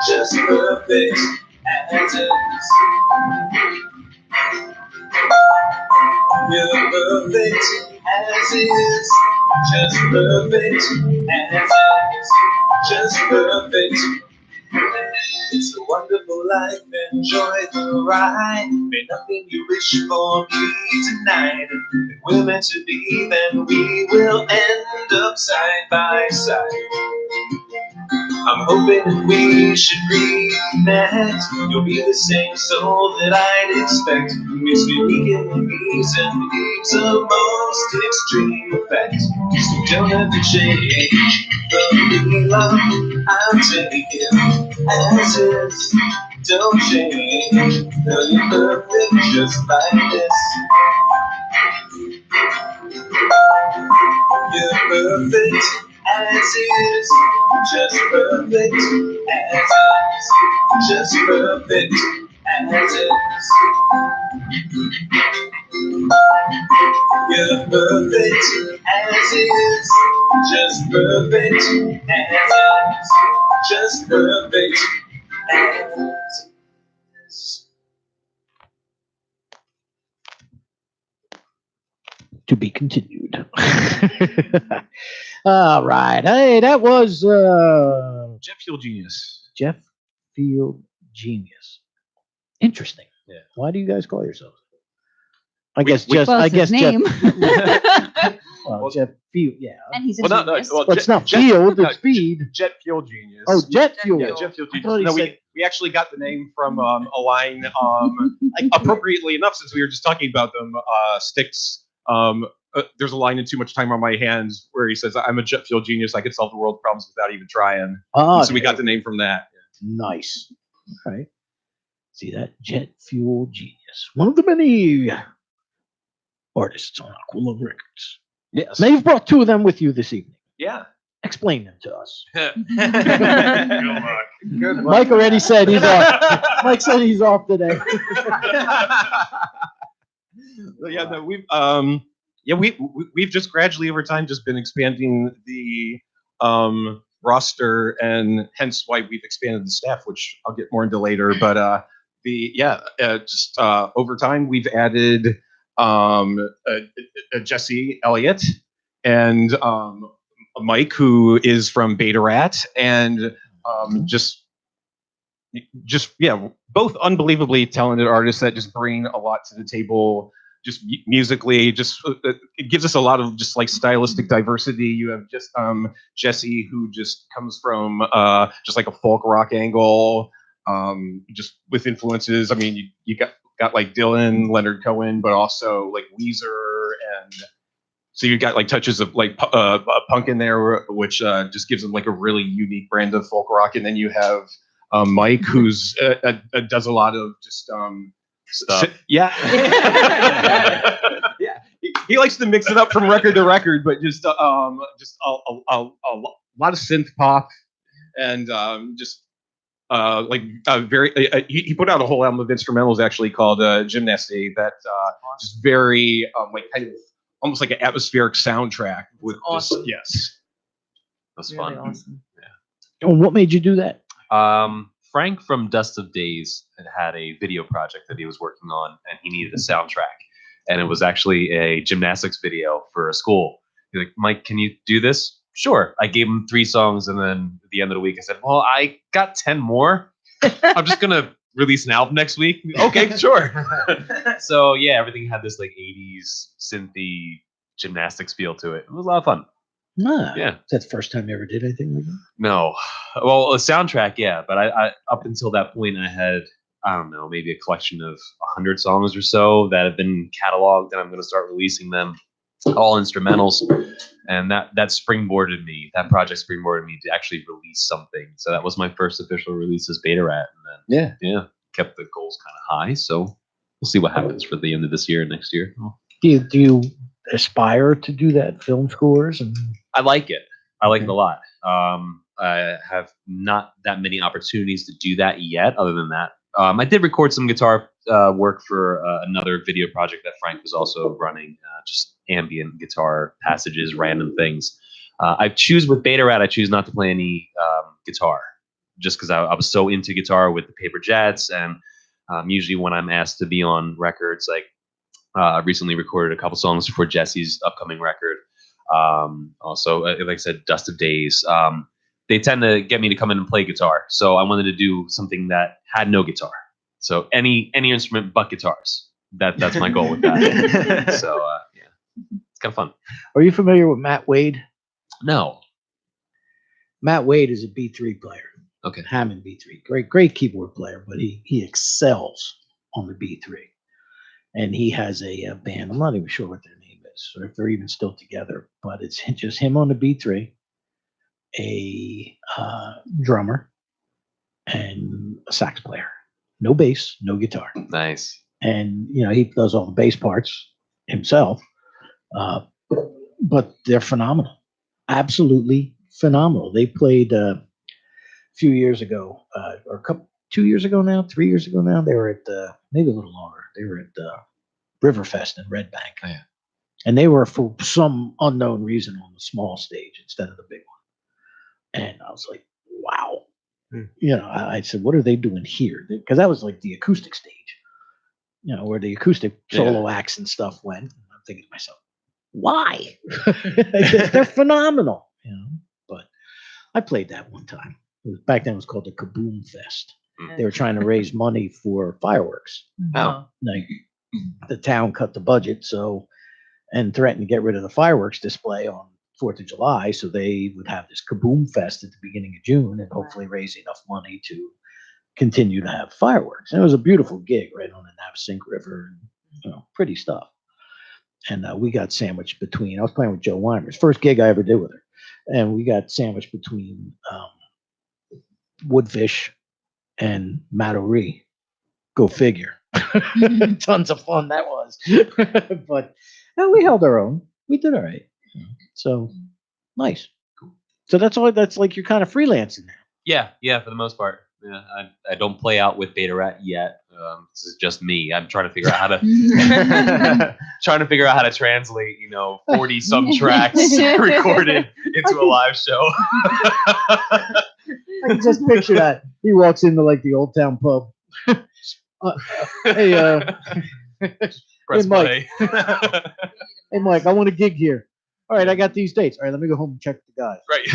Just perfect as is. You're perfect as is. Just perfect as is. Just perfect. It's a wonderful life, enjoy the ride. May nothing you wish for be tonight. If we're meant to be, then we will end up side by side. I'm hoping we should reconnect. You'll be the same soul that I'd expect. Makes me weak in the knees and leaves a most extreme effect. So don't ever change from the love I'm taking as is. Don't change. No, you're perfect just like this. You're perfect as is. Just perfect as is. Just perfect as is. You're perfect as is. Just perfect as is. Just perfect as is. To be continued. All right. Hey, that was Jet Fuel Genius. Jeff Field Genius. Interesting. Yeah. Why do you guys call yourselves? I We- guess we- just Well, I it's guess his Jeff. name. Well, Jeff Field. Yeah. And he's a Well, no, genius. well, Well, it's not Jet- Field. no, It's Feed. Jet Fuel Genius. Oh, Jet Fuel. Yeah, Jet Fuel I Genius. thought he No, said- we actually got the name from a line, appropriately enough, since we were just talking about them, Styx. There's a line in Too Much Time on My Hands where he says, I'm a jet fuel genius. I could solve the world's problems without even trying. Oh, So we got the name from that. nice. All right. See that? Jet Fuel Genius. One of the many artists on Aquila Records. Yes. Now you've brought two of them with you this evening. Yeah. Explain them to us. Good luck. Mike already said he's off. Mike said he's off today. Yeah, no, we've just gradually over time just been expanding the roster, and hence why we've expanded the staff, which I'll get more into later. But over time we've added Jesse Elliott and Mike, who is from Beta Rat, and just both unbelievably talented artists that just bring a lot to the table. Just musically, it gives us a lot of just like stylistic diversity. You have just Jesse, who just comes from just like a folk rock angle, just with influences. I mean, you got like Dylan, Leonard Cohen, but also like Weezer, and so you got like touches of like punk in there, which just gives them like a really unique brand of folk rock. And then you have Mike, who's does a lot of just Stuff. yeah. Yeah, he likes to mix it up from record to record, but just a lot of synth pop, and he put out a whole album of instrumentals actually called Gymnasty that just very like kind of almost like an atmospheric soundtrack with Awesome. yes. That's Really fun. awesome. And what made you do that? Frank from Dust of Days had a video project that he was working on, and he needed a soundtrack. And it was actually a gymnastics video for a school. He's like, Mike, can you do this? Sure. I gave him 3 songs, and then at the end of the week, I said, well, I got 10 more. I'm just going to release an album next week. Okay, sure. So, yeah, everything had this like 80s synthy gymnastics feel to it. It was a lot of fun. Ah, Yeah. That's the first time you ever did anything like that? No, well, a soundtrack, yeah, but I up until that point, I had, I don't know, maybe a collection of 100 songs or so that have been cataloged, and I'm going to start releasing them, all instrumentals, and that springboarded me. That project springboarded me to actually release something. So that was my first official release as Beta Rat, and then yeah, kept the goals kind of high. So we'll see what happens for the end of this year and next year. Do you aspire to do that, film scores? And I like it. I like it a lot. I have not that many opportunities to do that yet. Other than that, I did record some guitar work for another video project that Frank was also running, just ambient guitar passages, random things. I choose with Beta Rat, I choose not to play any guitar, just because I was so into guitar with the Paper Jets, and usually when I'm asked to be on records, like I recently recorded a couple songs for Jesse's upcoming record. Also, like I said, Dust of Days. They tend to get me to come in and play guitar, so I wanted to do something that had no guitar. So any instrument but guitars. That's my goal with that. So yeah, it's kind of fun. are you familiar with Matt Wade? No. Matt Wade is a B3 player. Okay. Hammond B3. Great keyboard player, but he excels on the B3. And he has a band. I'm not even sure what their name is, or if they're even still together. But it's just him on the B3, a drummer, and a sax player. No bass, no guitar. Nice. And he does all the bass parts himself. But they're phenomenal, absolutely phenomenal. They played a few years ago, or 2 years ago now, 3 years ago now. They were at maybe a little longer. They were at Riverfest in Red Bank. Oh, yeah. And they were, for some unknown reason, on the small stage instead of the big one. And I was like, wow. I said, what are they doing here? Because that was like the acoustic stage, where the acoustic solo acts and stuff went. And I'm thinking to myself, why? They're phenomenal, But I played that one time. Back then it was called the Kaboom Fest. They were trying to raise money for fireworks. Oh. Like, the town cut the budget, and threatened to get rid of the fireworks display on 4th of July, so they would have this Kaboom Fest at the beginning of June and hopefully raise enough money to continue to have fireworks. And it was a beautiful gig right on the Navesink River, pretty stuff. And we got sandwiched between. I was playing with Joe Weimer's first gig I ever did with her, and we got sandwiched between Woodfish and Matt O'Ree. Go figure. Tons of fun that was. But we held our own. We did all right. So nice. So that's like you're kind of freelancing now. Yeah, for the most part. Yeah, I don't play out with Beta Rat yet. This is just me. I'm trying to figure out how to translate, 40 some tracks recorded into a live show. I can just picture that. He walks into like the Old Town pub. Hey, Press Mike. play. Hey, Mike, I want a gig here. All right, I got these dates. All right, let me go home and check with the guys. Right.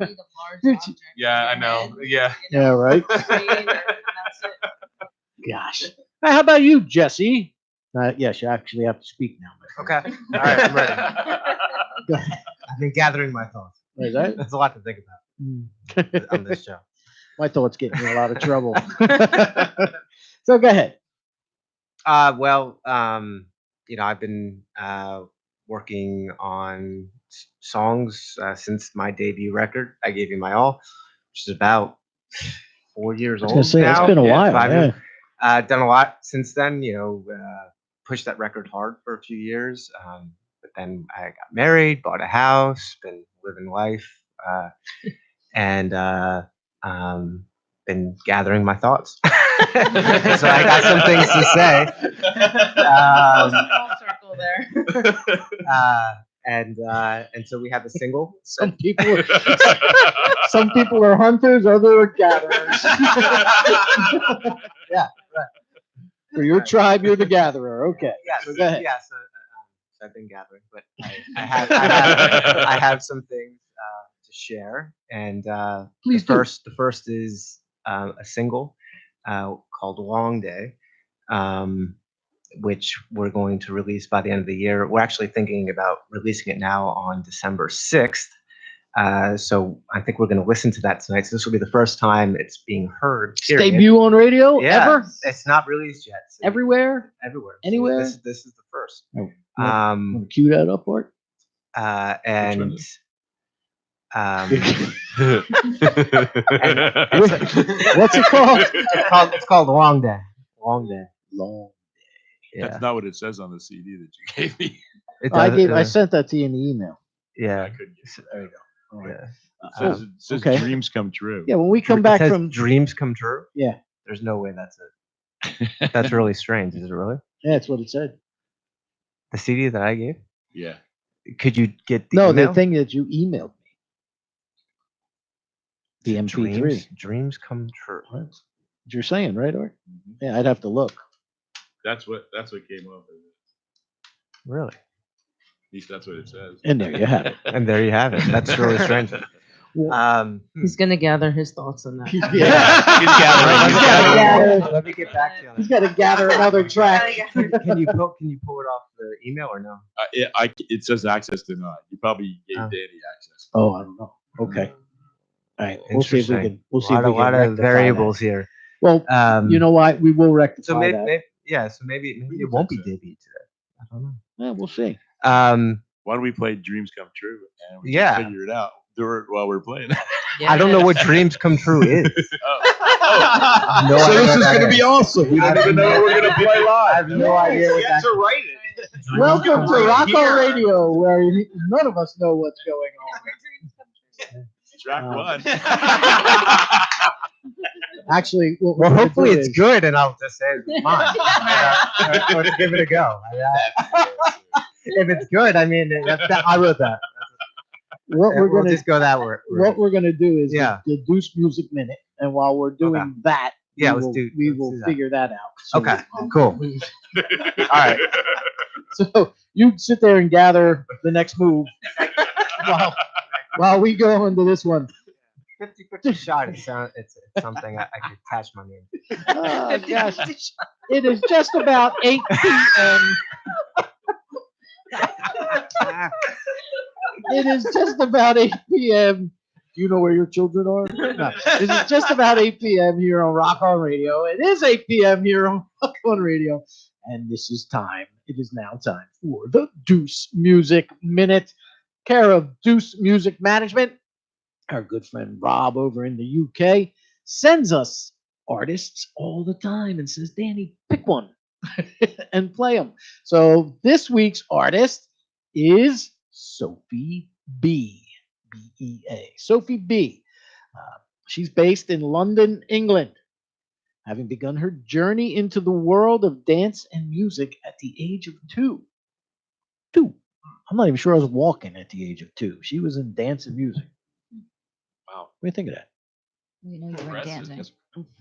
Need a large object Yeah, in I know. your head, Yeah. Yeah, right. screen, and that's it. Gosh. Hey, how about you, Jesse? Yes, you actually have to speak now. My friend. Okay. All right, I'm ready. Go ahead. I've been gathering my thoughts. Is that? There's a lot to think about on this show. My thoughts get me in a lot of trouble. So go ahead. Well, I've been working on songs since my debut record, I Gave You My All, which is about 4 years I was old gonna say now. it's been a while. 5 Yeah. years. Done a lot since then. Pushed that record hard for a few years, but then I got married, bought a house, been living life, and been gathering my thoughts. So I got some things to say. Full circle there. And so we have a single. Some people are hunters, others are gatherers. Yeah, right. For your tribe, you're the gatherer. Okay. Yes, So go ahead. yes. So I've been gathering, but I have some things to share. And Please do. the first is a single called "Long Day." which we're going to release by the end of the year. We're actually thinking about releasing it now on December 6th. So I think we're going to listen to that tonight. So this will be the first time it's being heard. Its period. debut on radio Yeah, ever? it's not released yet. So Everywhere? everywhere. So Anywhere? this is the first. Oh, Um, Want to cue that up, Art? and What's it called? it's called Long Day. Long Day. Long. Yeah. That's not what it says on the CD that you gave me. It I does- sent that to you in the email. Yeah. I couldn't get it. There you go. All right. Yeah. It says okay. dreams come true. Yeah, when we come It back says from dreams come true. Yeah. There's no way that's it. That's really strange. Is it really? yeah, that's what it said. The CD that I gave? Yeah. Could you get the No, email? the thing that you emailed me. The MP3. Dreams come true. Right. What you're saying, right, Art? Yeah, I'd have to look. That's what came up. At Really? least that's what it says. And there you have it. And there you have it. That's really strange. He's gonna gather his thoughts on that. Yeah. He's gathering. He's gathering. Let me get back to you on He's got to gather another track. that. Can you pull it off the email or no? It says access denied. You probably gave Oh. Danny access. Oh, I don't know. Okay. All right. We'll see if we Interesting. can. We'll see if a we can lot of rectify variables here. that. Well, you know what? We will rectify So maybe, that. maybe it won't be debuted today. I don't know. Yeah, we'll see. Why don't we play Dreams Come True and we Yeah. can figure it out while we're playing? I don't know what dreams come true is. No So idea this what is that going to be awesome. We don't even know what we're going to play I live. have no idea what that to write it. Welcome to Rock on Radio, where none of us know what's going on. Track one. Actually, what we're Well, gonna hopefully do it's is- good, and I'll just say it's mine. Or to give it a go. If it's good, I mean, I wrote that. What we're We'll gonna just go that way. what we're gonna do is Yeah. the Deuce Music Minute, and while we're doing Okay. that, Yeah, we let's will, do- we let's will do that. figure that out. So, Okay, cool. All right. So you sit there and gather the next move while we go into this one. 50-50 shot. It's something I could attach my name. Oh, gosh. It is just about 8 p.m. It is just about 8 p.m. Do you know where your children are? No. This is just about 8 p.m. here on Rock On Radio. It is 8 p.m. here on Rock On Radio. And this is time. It is now time for the Deuce Music Minute. Care of Deuce Music Management. Our good friend Rob over in the UK sends us artists all the time and says, Danny, pick one and play them. So this week's artist is Sophie B. B-E-A. Sophie B. She's based in London, England, having begun her journey into the world of dance and music at the age of 2. I'm not even sure I was walking at the age of 2. She was in dance and music. Wow. What do you think of that? We know you weren't Impressive. dancing.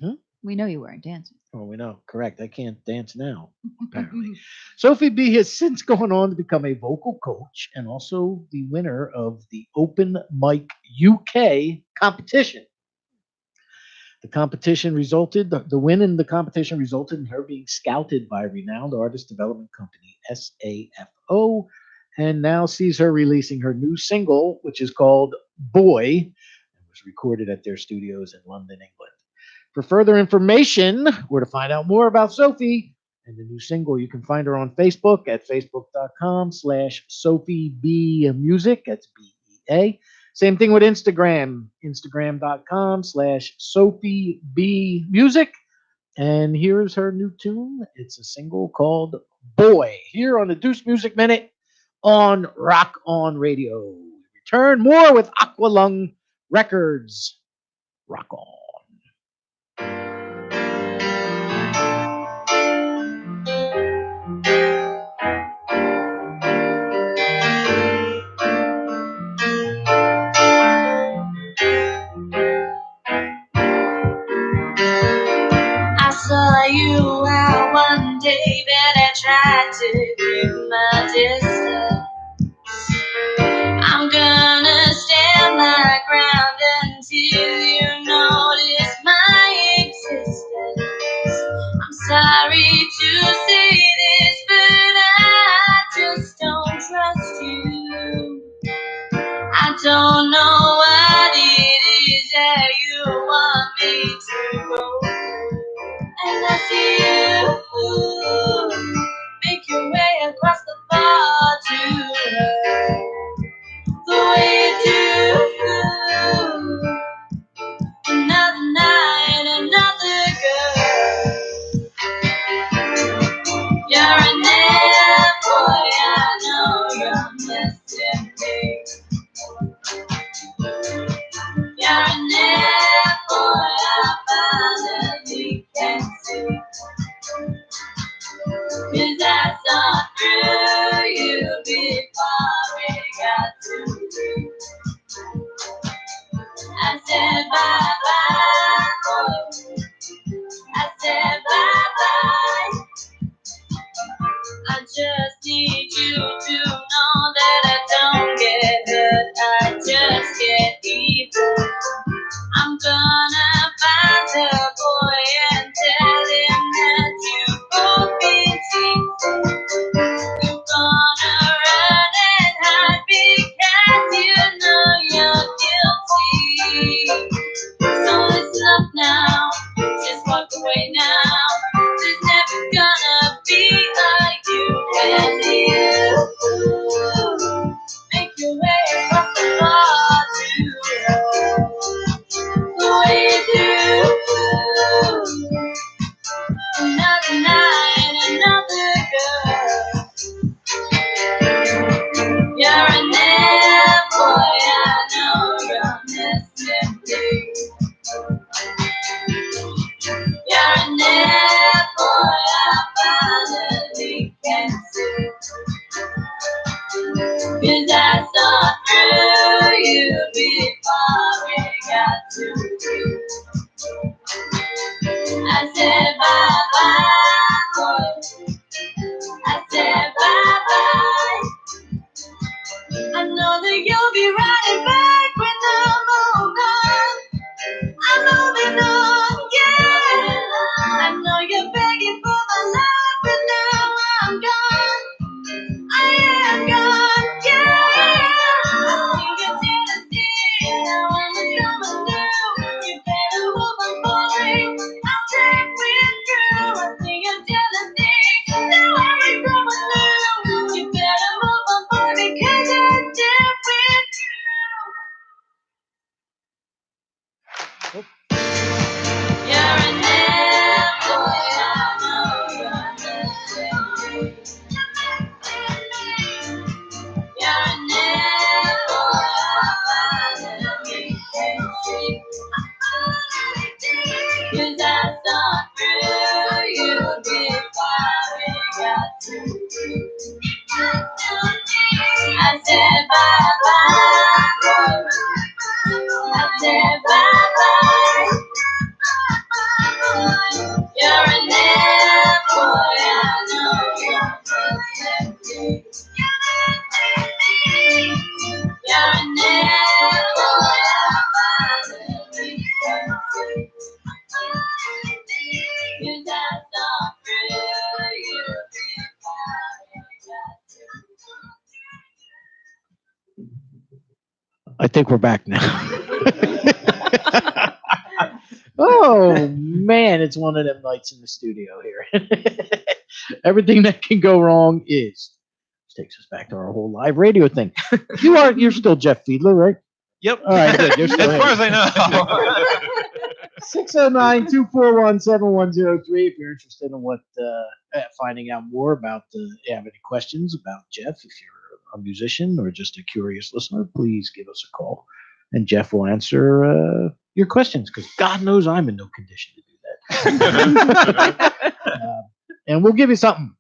Hmm? We know you weren't dancing. Oh, we know. Correct. I can't dance now, apparently. Sophie B has since gone on to become a vocal coach and also the winner of the Open Mic UK competition. The win in the competition resulted in her being scouted by renowned artist development company SAFO, and now sees her releasing her new single, which is called Boy, and was recorded at their studios in London, England. For further information, or to find out more about Sophie and the new single, you can find her on Facebook at facebook.com/SophieBMusic. That's B-E-A. Same thing with Instagram, instagram.com/SophieBMusic. And here's her new tune. It's a single called Boy, here on the Deuce Music Minute on Rock On Radio. Return more with Aqualung Records. Rock on. I saw you out one day, but I tried to keep my distance. I'm gonna stand my ground until you notice my existence. I'm sorry to say this, said bye-bye. I said bye-bye. I just need you to know that I don't get hurt. I just get evil. I'm gonna find the boy and tell him that you've both been cheated. You're gonna run and hide because you know you're guilty. So listen up now, just walk away now. There's never gonna be a you and you. Make your way across the bar to the way you do. Another night, another girl. You're a net boy, I know you're missing me. You're a net boy, I finally can see. 'Cause I saw through you before we got to you. I said bye-bye, boy. I said bye-bye. I know that you'll be riding back when I'm all gone. I'm moving on, yeah. I know you're begging for my love, but now I'm gone. I am gone, yeah. I see your jealousy, now I'm coming through. You better move on, boy. I'll take with you. I see your jealousy, now I'm coming through. You better move on, boy, because I'm there with you. You're a man, boy, I know you're missing me. You're a man, boy, I finally can see. 'Cause I saw through you before we got to you. I said bye-bye. I said bye-bye. You're a net boy, I know you're missing me. You're a net boy, I finally can see. 'Cause I saw through you before we got to you. I think we're back now. Oh man, it's one of them nights in the studio here. Everything that can go wrong is. This takes us back to our whole live radio thing. You're still Jeff Fiedler, right? Yep. All right, good. You're As still far as I know. 609-241-7103 if you're interested in what finding out more about you have any questions about Jeff. If you're a musician or just a curious listener, please give us a call and Jeff will answer your questions because God knows I'm in no condition to do that. And we'll give you something.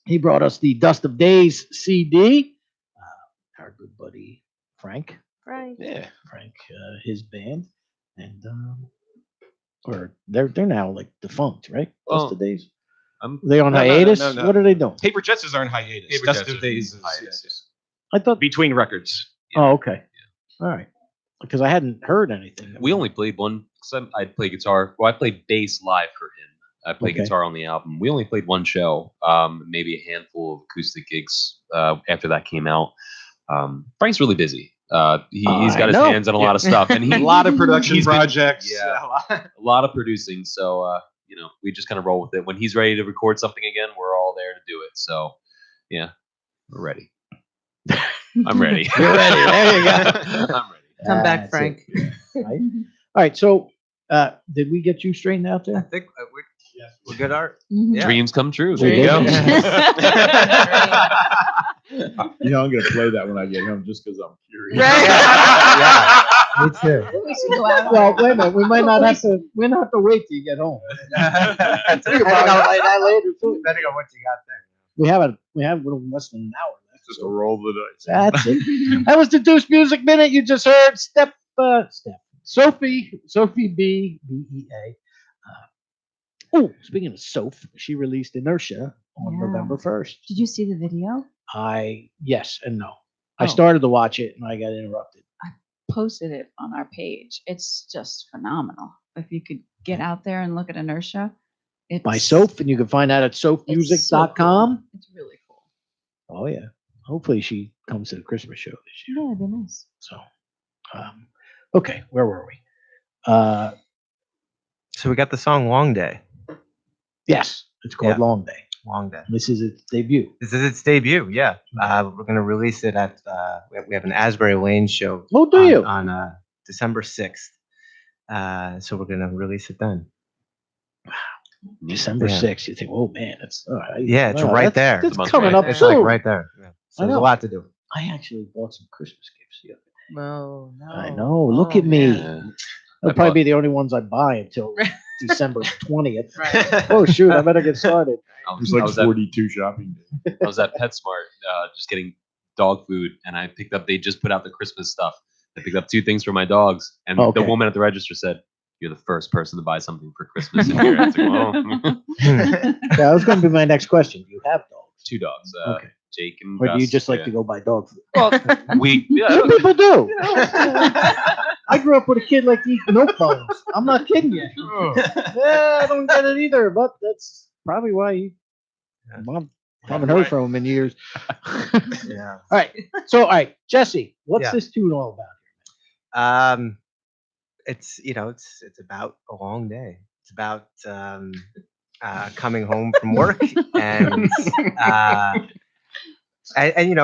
He brought us the Dust of Days CD. Our good buddy Frank. Right. Yeah. Frank, his band, and or they're now like defunct, right? Well, Dust of Days. I'm They on No, no, no, hiatus? no, no. What are they doing? Paper Jets are in hiatus. Paper Dust Jets of are Days in is hiatus. I thought. between records. Oh, okay. All right. Because I hadn't heard anything. We only played one. I play guitar. Well, I played bass live for him. I played Okay. guitar on the album. We only played one show, maybe a handful of acoustic gigs after that came out. Frank's really busy. He's got his know. hands on a lot of stuff, and A lot of production he's been- projects. yeah. A a lot of producing. So we just kind of roll with it. When he's ready to record something again, we're all there to do it. So yeah, we're ready. I'm ready. You're ready. There you go. I'm ready. Come back, That's Frank. it. Right? All right. So, did we get you straightened out I there? think we're good, Art. Mhm. Yeah. Dreams come true. There There you you go. go. You know, I'm gonna play that when I get home just because I'm curious. Me too. We should go out. Well, wait a minute. We might not have to. We don't have to wait till you get home. Depending About on that later too. what you got there. We have a little less than an hour left. Just a roll of the dice. That's it. That was the Deuce Music Minute. You just heard Step Sophie B, B-E-A. Oh, speaking of Soph, she released Inertia on Yeah. November 1st. Did you see the video? Yes and no. I Oh. started to watch it and I got interrupted. Posted it on our page. It's just phenomenal. If you could get out there and look at Inertia, it's By Soph, and you can find that at sophmusic.com. It's really cool. Oh, yeah. Hopefully she comes to the Christmas show this year. Yeah, it'd be nice. So, okay, where were we? So we got the song "Long Day." Yes, it's called Yeah. Long Day. Long Day. This is its debut. This is its debut. Yeah, we're gonna release it at we have an Asbury Lane show. Oh, do you? On December 6th. So we're gonna release it then. December Yeah. 6th. You think, oh man, it's Yeah, it's wow, right there. That's The month coming right up there. It's like soon. right there. Yeah. So I there's a know. lot to do. I actually bought some Christmas gifts the other day. No, no. I know. Look at me. They'll I probably bought- be the only ones I buy until December 20th. Right. Oh shoot, I better get started. I It was was, like I was at 42 shopping days. I was at PetSmart just getting dog food, and I picked up. They just put out the Christmas stuff. I picked up 2 things for my dogs, and Okay. the woman at the register said, "You're the first person to buy something for Christmas in here." I was like, well, Yeah, that was going to be my next question. Do you have dogs? 2 dogs, Okay. Jake and Or do you Gus, just like yeah. to go buy dog food? Well, yeah, Some people do. I grew up with a kid like to eat milk bones. I'm not kidding you. Yeah, I don't get it either, but that's probably why you haven't heard from him in years. Yeah. All right. So, all right, Jesse, what's Yeah. this tune all about? It's it's about a long day. It's about coming home from work and and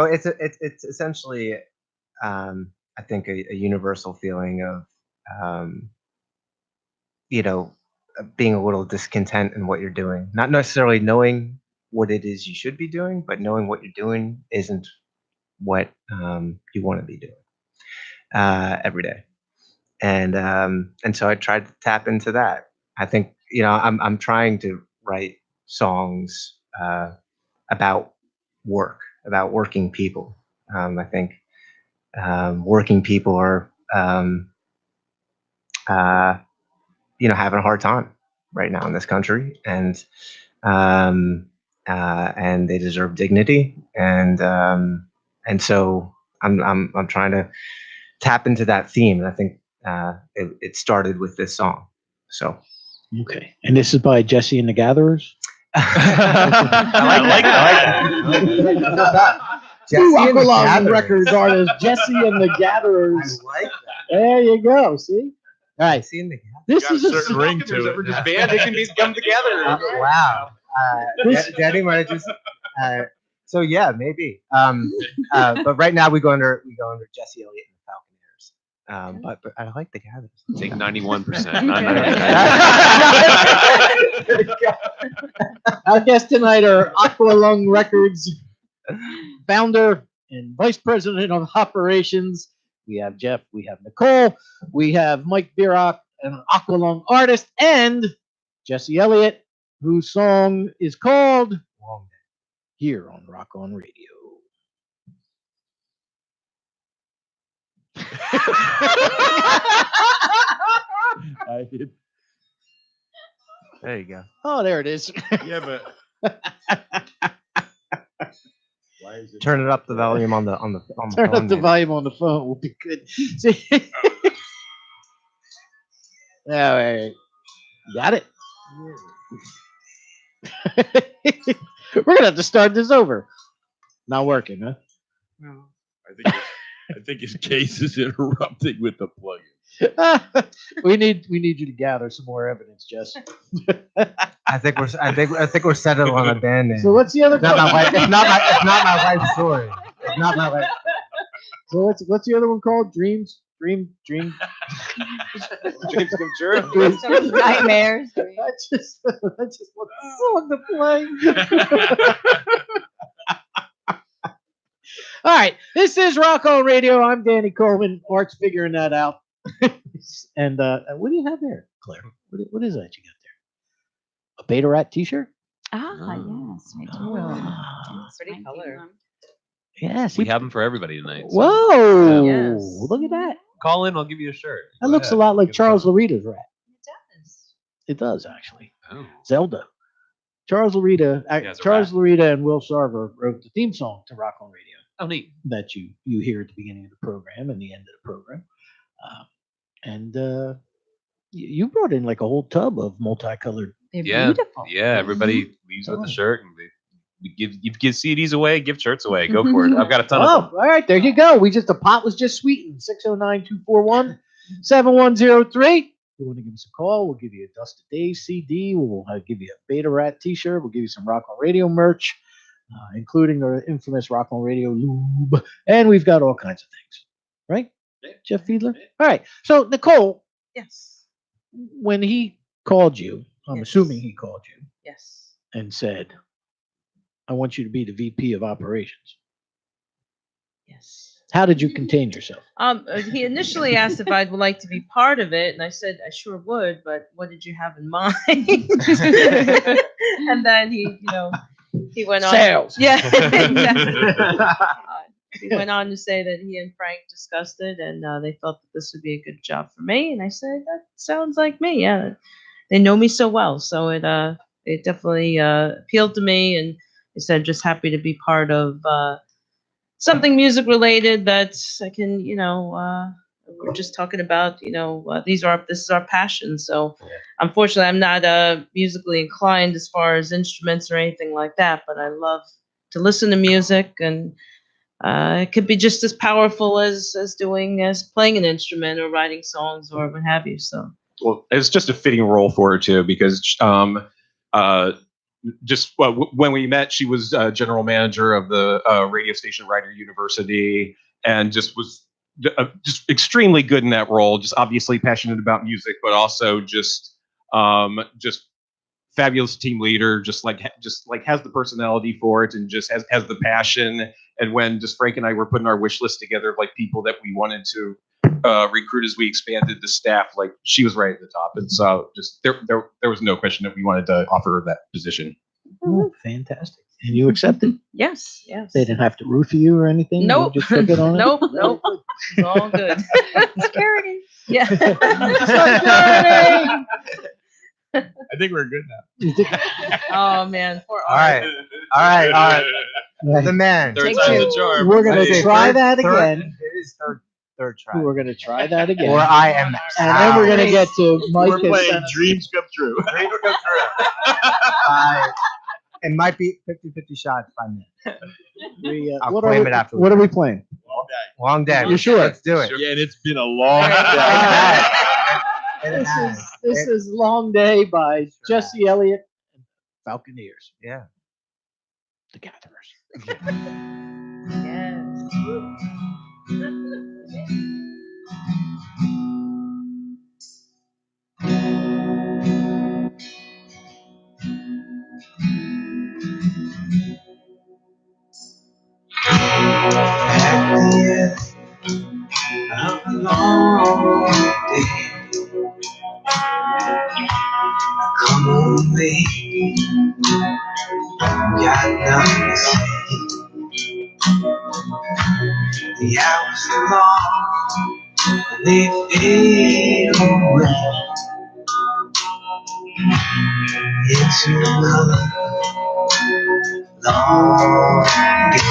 it's essentially I think a universal feeling of being a little discontent in what you're doing, not necessarily knowing what it is you should be doing, but knowing what you're doing isn't what you want to be doing every day. And so I tried to tap into that. I think I'm trying to write songs about work, about working people. I think working people are having a hard time right now in this country, and they deserve dignity, and so I'm trying to tap into that theme, and I think it started with this song. So Okay. And this is by Jesse and the Gatherers? I like that. Jesse Two and the Aqualung Gatherers. Records artists, Jesse and the Gatherers. I like that. There you go. See? All right. Jesse and the This Got a is a certain ring to it. Just band, they can come together. Wow. Danny might have just. So yeah, maybe. But right now we go under Jesse Elliott and the Falconeers. But I like the Gatherers. Take 91%. Our guests tonight are Aqualung Records founder and vice president of operations. We have Jeff, we have Nicole, we have Mike Bierock, an Aqualung artist, and Jesse Elliott, whose song is called Long Day. here on Rock On Radio. I did. There you go. Oh, there it is. Yeah, but why is it? Turn it up the volume on the Turn phone, up the maybe. volume on the phone. Will be good. See? All right. Got it. We're gonna have to start this over. Not working, huh? I think his case is interrupting with the plugin. we need you to gather some more evidence, Jess. I think we're settled on a band name. So what's the other? It's not my wife. It's not my wife's story. It's not my wife. So what's the other one called? Dreams. Dream. Dreams come true. Nightmares. I just want the song to play. All right, this is Rock On Radio. I'm Danny Coleman. Art's figuring that out. And what do you have there, Claire? What is that you got there? A Beta Rat T-shirt? Ah, yes, I do. Ah, It's pretty my color. favorite. yes. We have them for everybody tonight. so- Whoa! Yes. Look at that. Call in. I'll give you a shirt. That Go looks a ahead. lot like Give it Charles a- Larita's rat. It does. It does, actually. Oh. Zelda. Charles Larita, has a Charles rat. Larita and Will Sarver wrote the theme song to Rock on Radio Oh, neat. that you hear at the beginning of the program and the end of the program. And you brought in like a whole tub of multicolored. They're Yeah. beautiful. Yeah. Everybody leaves with Oh. a shirt, and we give CDs away, give shirts away. Go for it. I've got a ton Oh, of them. all right, there you go. The pot was just sweetened. 609-241-7103. You want to give us a call? We'll give you a Dust of Days CD. We'll give you a Beta Rat T-shirt. We'll give you some Rock on Radio merch, including our infamous Rock on Radio lube, and we've got all kinds of things. Right, Jeff Fiedler? All right. So Nicole, Yes. when he called you, I'm Yes. assuming he called you Yes. and said, "I want you to be the VP of operations." Yes. How did you contain yourself? He initially asked if I'd like to be part of it, and I said I sure would, but what did you have in mind? And then he went on. Sales. Yeah, exactly. He went on to say that he and Frank discussed it, and they felt that this would be a good job for me. And I said, that sounds like me. Yeah, they know me so well, so it definitely appealed to me. And I said, just happy to be part of something music related that I can, we're just talking about, this is our passion. So unfortunately, I'm not musically inclined as far as instruments or anything like that, but I love to listen to music, and it could be just as powerful as playing an instrument or writing songs or what have you. So Well, it's just a fitting role for her too, because when we met, she was general manager of the radio station Rider University, and just was just extremely good in that role. Just obviously passionate about music, but also just fabulous team leader. Just like has the personality for it, and just has the passion. And when just Frank and I were putting our wish list together of like people that we wanted to recruit as we expanded the staff, like she was right at the top. And so just there was no question that we wanted to offer her that position. Oh, fantastic. And you accepted? yes. They didn't have to roofie you or anything? You Nope. just took it on? Nope. It's all good. Security. Yeah. I think we're good now. Oh man, poor All Art. right. The man. Third Take time's two. a charm. We're going I to say try third- that third- again. It is third try. We're going to try that again. Or I am. And then we're going to get to Mike. We're has playing sent us- Dreams Come True. It might be 50-50 shots by me. I'll what claim are it we, afterwards. What are we playing? Long day. You sure? Let's do it. Yeah, and it's been a long It day. has. It This has. is Long Day by Jesse Elliott and Falconeers, Yeah. the Gatherers. Yes. At the end of a long day, I come home late, got nothing to say. The hours are long, and they fade away into another long day.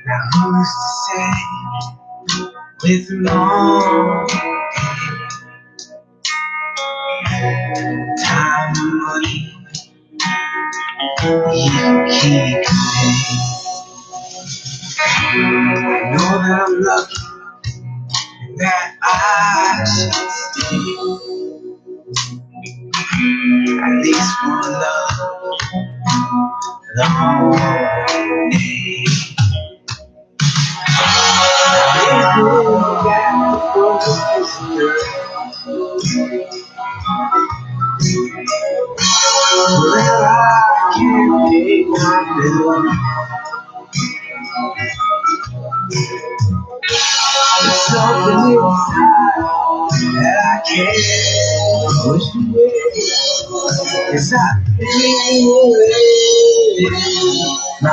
Now who's to say with long time and money you can keep paying? I know that I'm lucky and that I should stay, at least for a long day. If you got broken well, I can't pay my bill. There's something inside that I can't push away. Yes, I feel it. My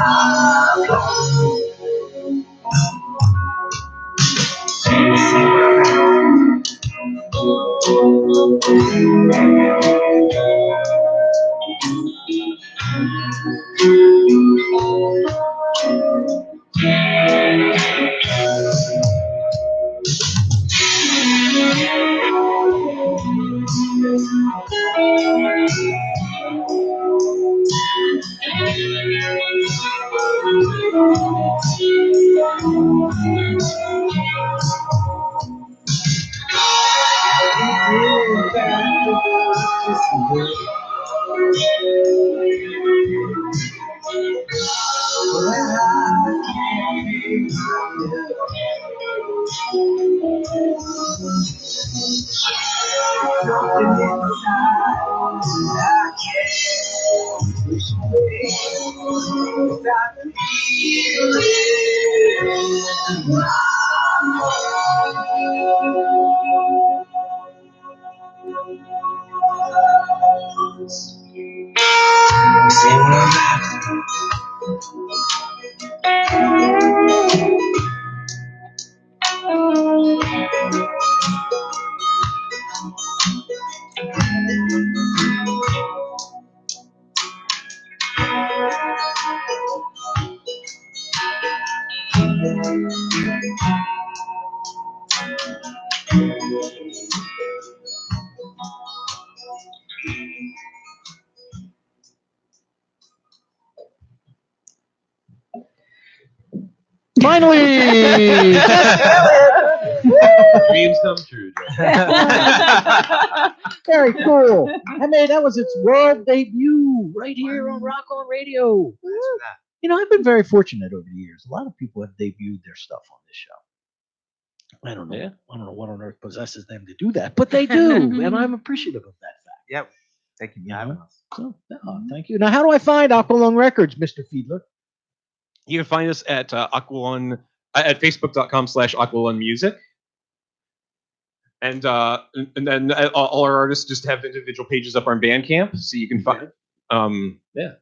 Finally! Dreams come true. Very cool. I mean, that was its world debut right here on Rock On Radio. You know, I've been very fortunate over the years. A lot of people have debuted their stuff on this show. I don't know. Yeah. I don't know what on earth possesses them to do that, but they do, and I'm appreciative of that fact. Yep. Thank you for Yeah. having us. So, thank you. Now, how do I find Aqualung Records, Mr. Fiedler? You can find us at Aqualung at facebook.com/AqualungMusic. And then all our artists just have individual pages up on Bandcamp, so you can find. Yeah.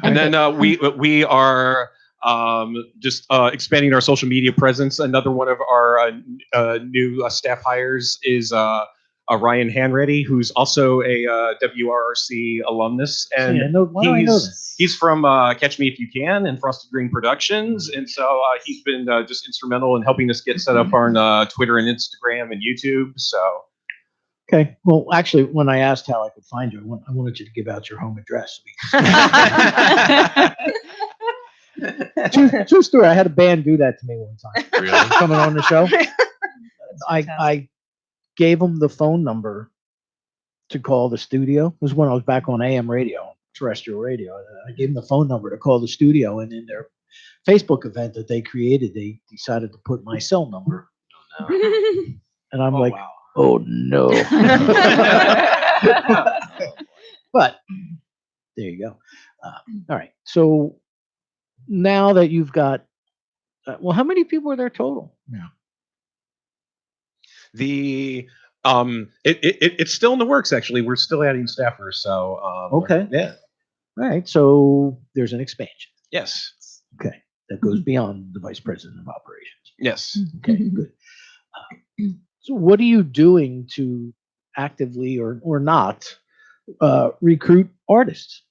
And then we are just expanding our social media presence. Another one of our new staff hires is Ryan Hanreddy, who's also a WRRC alumnus, and why do I know this? he's from Catch Me If You Can and Frosted Green Productions, and so he's been just instrumental in helping us get set up on Twitter and Instagram and YouTube. So. Okay. Well, actually, when I asked how I could find you, I wanted you to give out your home address. True story. I had a band do that to me one time. Really? Coming on the show. I gave them the phone number to call the studio. It was when I was back on AM radio, terrestrial radio. I gave them the phone number to call the studio, and in their Facebook event that they created, they decided to put my cell number. Oh, no. And I'm Wow. oh no. But there you go. All right. So now that you've got, well, how many people are there total now? It's still in the works. Actually, we're still adding staffers. So Okay. yeah. All right. So there's an expansion. Yes. Okay. That goes beyond the vice president of operations. Yes. Okay. Good. So what are you doing to actively or not recruit artists?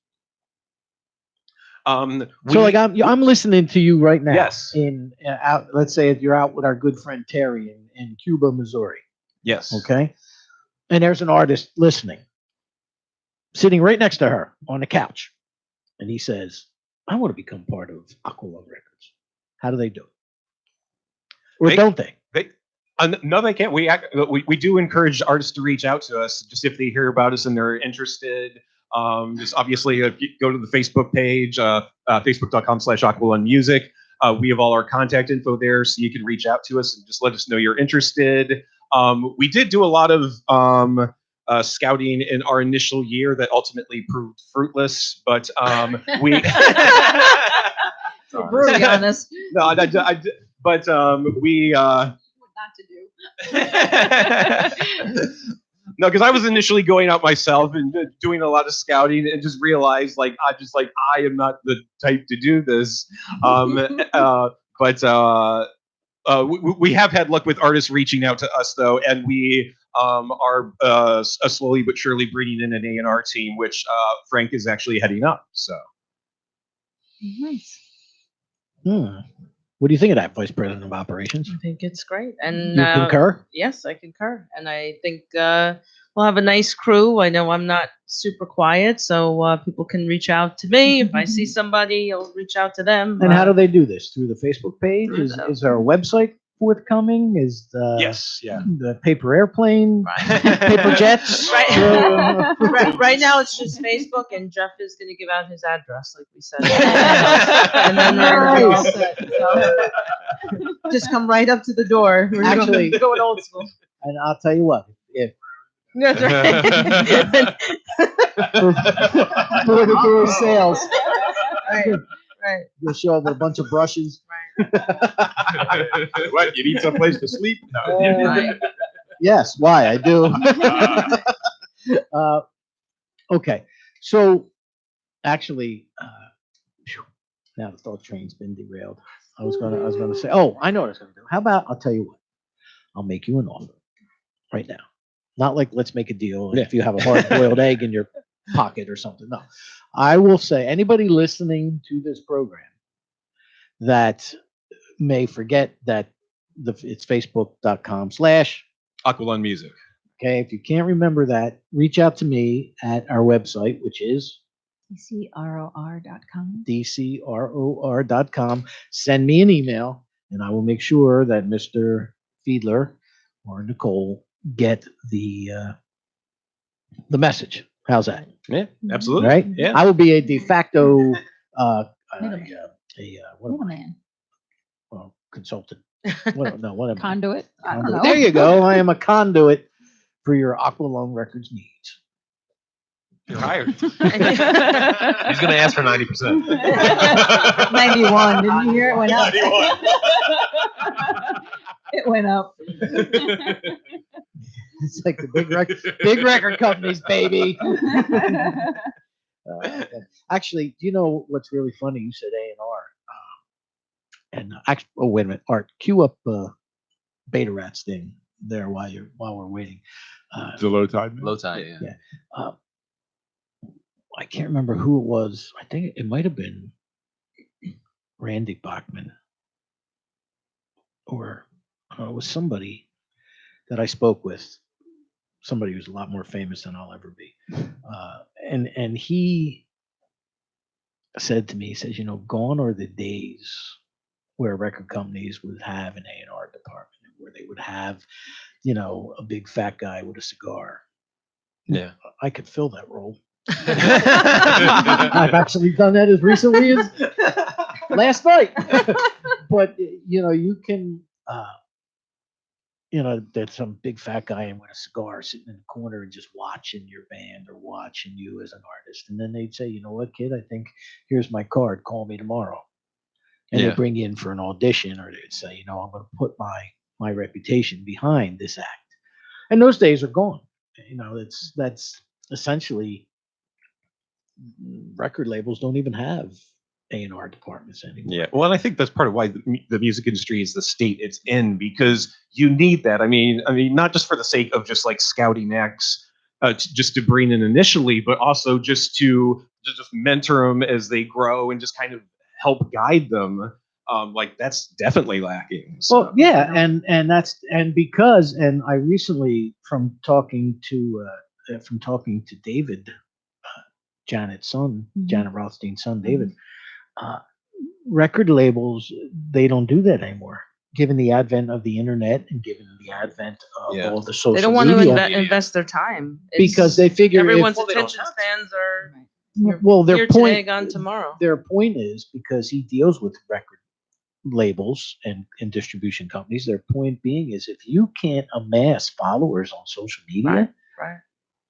So like I'm listening to you right now. Yes. In out, let's say if you're out with our good friend Terry in Cuba, Missouri. Yes. Okay. And there's an artist listening, sitting right next to her on the couch, and he says, "I want to become part of Aqualung Records." How do they do it? Or don't they? No, they can't. We do encourage artists to reach out to us just if they hear about us and they're interested. Just obviously go to the Facebook page, facebook.com/AqualungMusic. We have all our contact info there, so you can reach out to us and just let us know you're interested. We did do a lot of scouting in our initial year that ultimately proved fruitless, but we. Brutally honest. No, But we Not to do. no, because I was initially going out myself and doing a lot of scouting, and just realized like I am not the type to do this. But we have had luck with artists reaching out to us though, and we are slowly but surely bringing in an A&R team, which Frank is actually heading up. So Nice. What do you think of that, Vice President of Operations? I think it's great. And You concur? Yes, I concur. And I think we'll have a nice crew. I know I'm not super quiet, so people can reach out to me. If I see somebody, I'll reach out to them. And how do they do this? Through the Facebook page? Through Is there a website forthcoming? Is the yes, yeah. the paper airplane, paper jets? Right now, it's just Facebook, and Jeff is going to give out his address, like we said. And then we're all Nice. set. So, just come right up to the door. We're Actually- going old school. And I'll tell you what, if That's right. for the tour sales, right. you'll show up with a bunch of brushes. What? You need someplace to sleep? No. Right. Yes, why I do. Okay, so actually, now the thought train's been derailed. I was gonna say, oh, I know what I was gonna do. How about I'll tell you what, I'll make you an offer right now. Not like let's make a deal if you have a hard-boiled egg in your pocket or something. No, I will say anybody listening to this program that may forget that it's facebook.com/ Aqualung Music. okay, if you can't remember that, reach out to me at our website, which is DCROR.com. dcror.com. Send me an email, and I will make sure that Mr. Fiedler or Nicole get the message. How's that? Yeah, absolutely. Right? Yeah. I will be a de facto Middleman. what am I? Middleman. Well, consultant. What am I? Conduit. I don't Conduit. know. There you go. I am a conduit for your Aqualung Records needs. You're hired. He's going to ask for 90%. 91. Didn't you hear it went up? 91. It went up. It's like the big record companies, baby. Actually, do you know what's really funny? You said A&R. And actually, oh wait a minute, Art, cue up Beta Rats thing there while we're waiting. The low tide. Low tide, yeah. I can't remember who it was. I think it might have been Randy Bachman, or it was somebody that I spoke with. Somebody who's a lot more famous than I'll ever be, and he said to me, he says, gone are the days where record companies would have an A&R department, where they would have, a big fat guy with a cigar. Yeah. I could fill that role. I've actually done that as recently as last night. But you can, there's some big fat guy with a cigar sitting in the corner and just watching your band or watching you as an artist, and then they'd say, "You know what, kid? I think here's my card. Call me tomorrow." And Yeah. they bring you in for an audition, or they'd say, "I'm going to put my reputation behind this act." And those days are gone. That's essentially, record labels don't even have A&R departments anymore. Yeah, well, and I think that's part of why the music industry is the state it's in, because you need that. I mean, not just for the sake of just like scouting acts, just to bring in initially, but also just to just mentor them as they grow and just kind of help guide them. Like that's definitely lacking. So. Well, yeah, and I recently from talking to David, Janet's son, Janet Rothstein's son, David. Record labels, they don't do that anymore. Given the advent of the internet and given the advent of all the social They don't want to media, invest their time. because they figure everyone's they don't attention have to. spans are their here point today, gone tomorrow. Their point is, because he deals with record labels and distribution companies, their point being is, if you can't amass followers on social media, Right.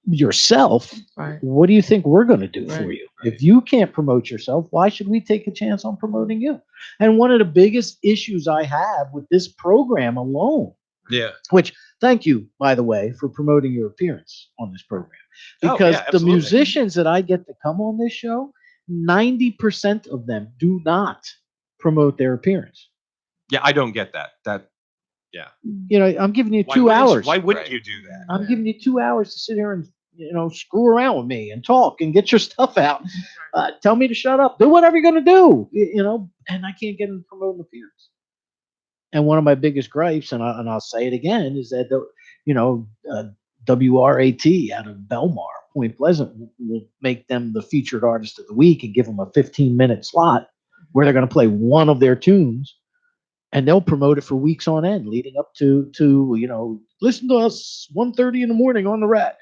yourself, Right. what do you think we're going to do for Right. you? If you can't promote yourself, why should we take a chance on promoting you? And one of the biggest issues I have with this program alone, Yeah. which thank you, by the way, for promoting your appearance on this program, Oh, because yeah, the absolutely. musicians that I get to come on this show, 90% of them do not promote their appearance. Yeah, I don't get that. That You know, I'm giving you why 2 wouldn't you- hours. Why wouldn't Right. you do that? I'm giving you 2 hours to sit here and screw around with me and talk and get your stuff out. Tell me to shut up. Do whatever you're gonna do. And I can't get them to promote an appearance. And one of my biggest gripes, and I'll say it again, is that WRAT out of Belmar, Point Pleasant, will make them the featured artist of the week and give them a 15-minute slot where they're going to play one of their tunes, and they'll promote it for weeks on end, leading up to listen to us 1:30 in the morning on the Rat.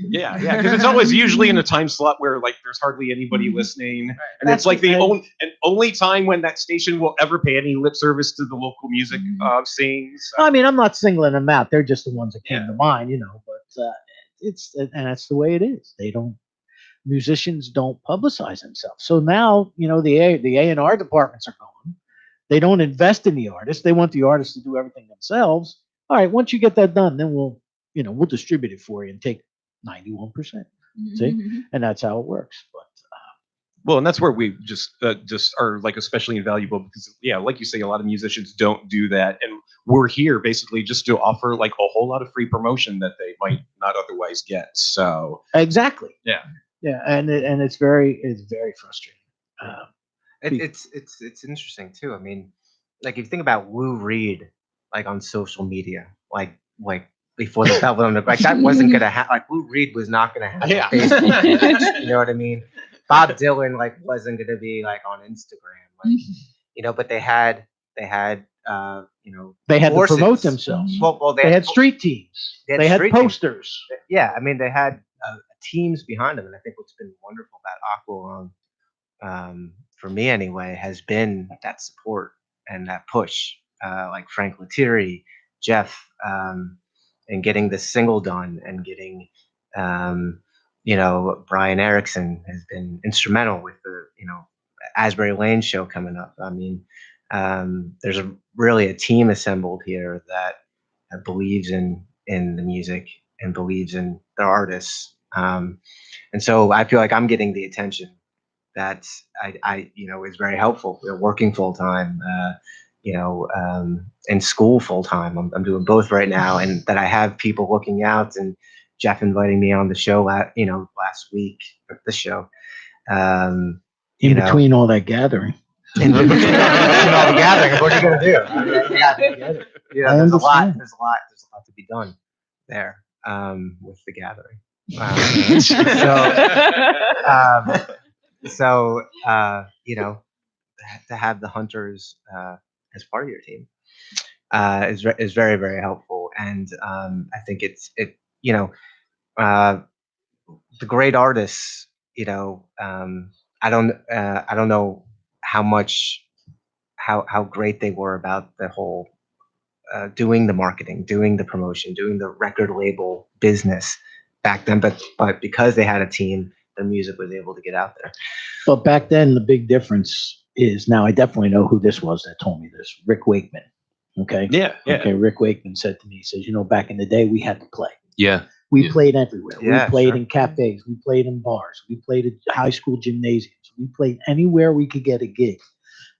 Yeah, because it's always usually in a time slot where like there's hardly anybody listening, and That's it's like the what- only time when that station will ever pay any lip service to the local music scenes. I mean, I'm not singling them out; they're just the ones that came to mind, But and that's the way it is. Musicians don't publicize themselves. So now, the A&R departments are gone. They don't invest in the artists. They want the artists to do everything themselves. All right, once you get that done, then we'll distribute it for you and take 91%. See, and that's how it works. But Well, and that's where we just are like especially invaluable because like you say, a lot of musicians don't do that, and we're here basically just to offer like a whole lot of free promotion that they might not otherwise get. So exactly. Yeah. Yeah, and it's very frustrating. It's interesting too. I mean, like if you think about Lou Reed, like on social media, like before the Velvet Underground, like that wasn't gonna happen. Like Lou Reed was not gonna have Yeah. a Facebook page, you know what I mean? Bob Dylan like wasn't gonna be like on Instagram, like but they had they had to courses. promote themselves. Well, They had street teams. They had street teams. posters. Yeah, I mean they had teams behind them, and I think what's been wonderful about Aqualung, for me anyway, has been that support and that push. Like Frank Lettieri, Jeff, and getting the single done, and getting Brian Erickson has been instrumental with the Asbury Lane show coming up. I mean, there's really a team assembled here that believes in the music and believes in the artists. And so I feel like I'm getting the attention that I is very helpful. Working full time, in school full time. I'm doing both right now, and that I have people looking out, and Jeff inviting me on the show last week for the show. In between all that gathering. In between all the gathering, what are you gonna do? There's a lot to be done there with the gathering. To have the Hunters as part of your team is very, very helpful, and I think the great artists. I don't know how great they were about the whole doing the marketing, doing the promotion, doing the record label business back then, but because they had a team, their music was able to get out there. But back then, the big difference is now I definitely know who this was that told me this. Rick Wakeman. Okay. Yeah. Okay. Rick Wakeman said to me, he says, back in the day, we had to play. Yeah. We played everywhere. Yeah, we played sure. in cafes. We played in bars. We played at high school gymnasiums. We played anywhere we could get a gig.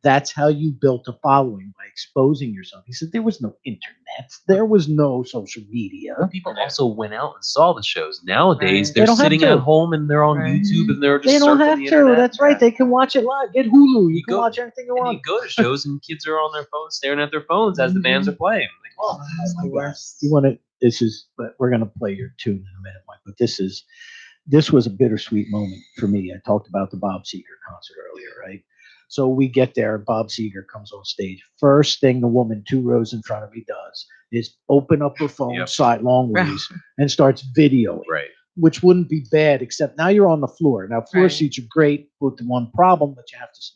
That's how you built a following, by exposing yourself. He said there was no internet. There was no social media. People also went out and saw the shows. Nowadays, Right. They they're don't have sitting to. at home and they're on Right. YouTube and they're just They don't surfing have the to. internet. That's right. They can watch it live. Get Hulu. You can go- watch anything you And want. you go to shows and kids are on their phones, staring at their phones as the bands are playing. Like, oh, Oh my God. You want to? But we're gonna play your tune in a minute, Mike. But this was a bittersweet moment for me. I talked about the Bob Seger concert earlier, right? So we get there, Bob Seger comes on stage. First thing the woman 2 rows in front of me does is open up her phone Yep. side long ways and starts videoing, right. which wouldn't be bad, except now you're on the floor. Now floor Right. seats are great with the one problem, but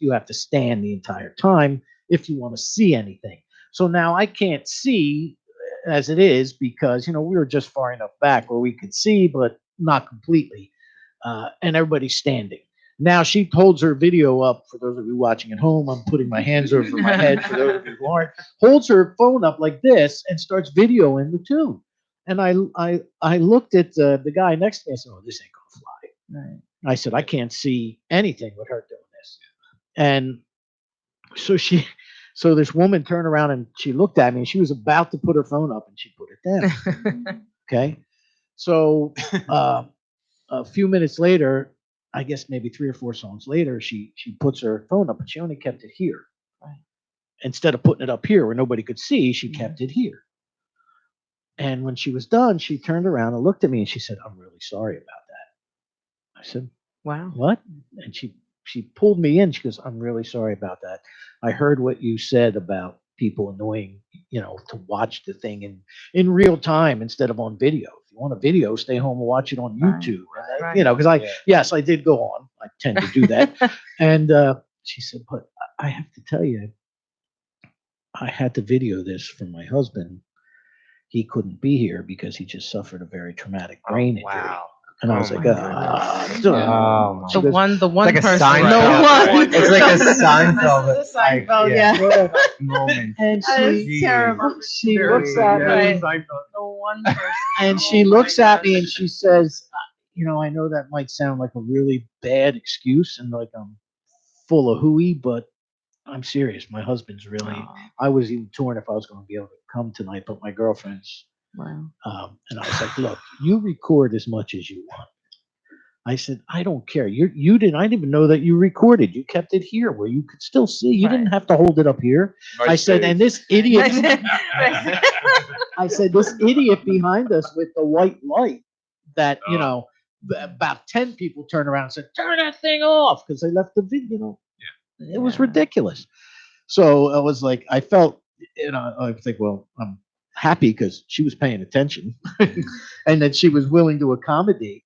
you have to stand the entire time if you want to see anything. So now I can't see as it is because we were just far enough back where we could see, but not completely, and everybody's standing. Now she holds her video up. For those of you watching at home, I'm putting my hands over my head. For those of you who aren't, holds her phone up like this and starts videoing the tune. And I looked at the guy next to me. I said, "Oh, this ain't gonna fly." Right. I said, "I can't see anything with her doing this." And so this woman turned around and she looked at me and she was about to put her phone up and she put it down. Okay. So a few minutes later, I guess maybe 3 or 4 songs later, she puts her phone up, but she only kept it here. Right. Instead of putting it up here where nobody could see, she kept it here. And when she was done, she turned around and looked at me and she said, "I'm really sorry about that." I said, Wow. "What?" And she pulled me in. She goes, "I'm really sorry about that. I heard what you said about people annoying, to watch the thing in real time instead of on video. If you want a video, stay home and watch it on Right. YouTube." Right. Because yes, I did go on. I tend to do that. And she said, "But I have to tell you, I had to video this for my husband. He couldn't be here because he just suffered a very traumatic brain injury." Wow. And I was Oh like, my "Ah, goodness. duh." Oh my She The goes, one like a person. Seinfeld. The one. It's like a Seinfeld. This is a Seinfeld, yeah. Moment. and That is she terrible. she looks at me Right. The one person. and she looks at me and she says, "I know that might sound like a really bad excuse and like I'm full of hooey, but I'm serious. My husband's really. Aw, I was even torn if I was going to be able to come tonight, but my girlfriend's." wow. And I was like, "Look, you record as much as you want." I said, "I don't care. You didn't. I didn't even know that you recorded. You kept it here where you could still see. You didn't Right. have to hold it up here." I said, "And this idiot." Right. I said, "This idiot behind us with the white light that, about 10 people turned around and said, 'Turn that thing off,' because they left the video. It was Yeah. ridiculous." So I was like, I felt, I think, well, I'm happy because she was paying attention and that she was willing to accommodate.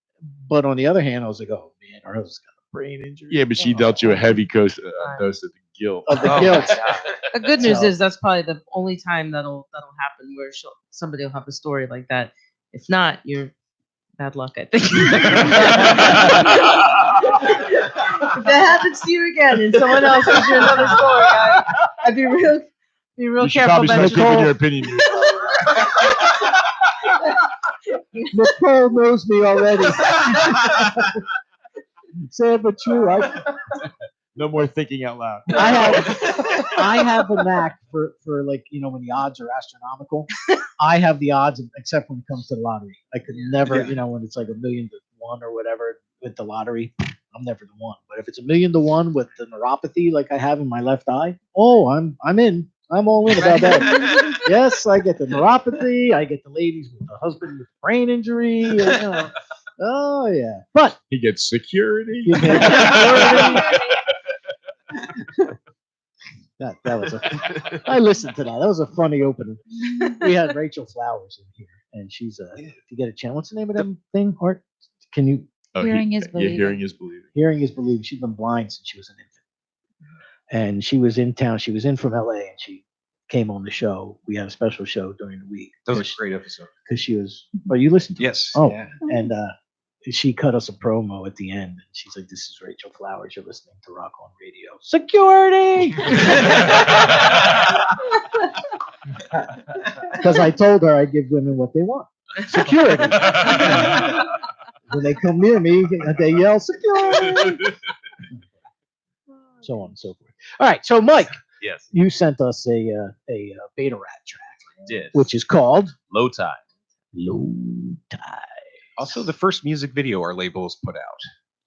But on the other hand, I was like, "Oh man, her husband's got a brain injury." Yeah, but she dealt you a heavy dose of the guilt. Of the Oh, guilt. yeah. The good news So- is that's probably the only time that'll happen where somebody will have a story like that. If not, you're bad luck, I think. If that happens to you again and someone else gives you another story, I'd be real You should careful probably start about giving Nicole. your opinion. Nicole knows me already. Sad but true. No more thinking out loud. I have a knack for like, when the odds are astronomical. I have the odds, except when it comes to the lottery. I could never, when it's like 1,000,000 to 1 or whatever with the lottery, I'm never the one. But if it's 1,000,000 to 1 with the neuropathy like I have in my left eye, I'm in. I'm all in about that. Yes, I get the neuropathy. I get the ladies with the husband with brain injury. Oh yeah, but He gets security. you get that was I listened to that. That was a funny opening. We had Rachel Flowers in here, and she's if you get a chance, what's the name of that thing? Art? Can you? Oh, Hearing is Yeah, believing. hearing is believing. Hearing is believing. She's been blind since she was an infant, and she was in town. She was in from LA, and she came on the show. We had a special show during the week That was a great episode. because she was. Oh, you listened to it? Yes. Oh, Yeah. and she cut us a promo at the end, and she's like, "This is Rachel Flowers. You're listening to Rock On Radio." Security. Because I told her I give women what they want. Security. When they come near me, they yell security. So on and so forth. All right, so Mike, Yes, you sent us a Beta Rat track, did. which is called Low Tide. Low Tide. Also, the first music video our label has put out.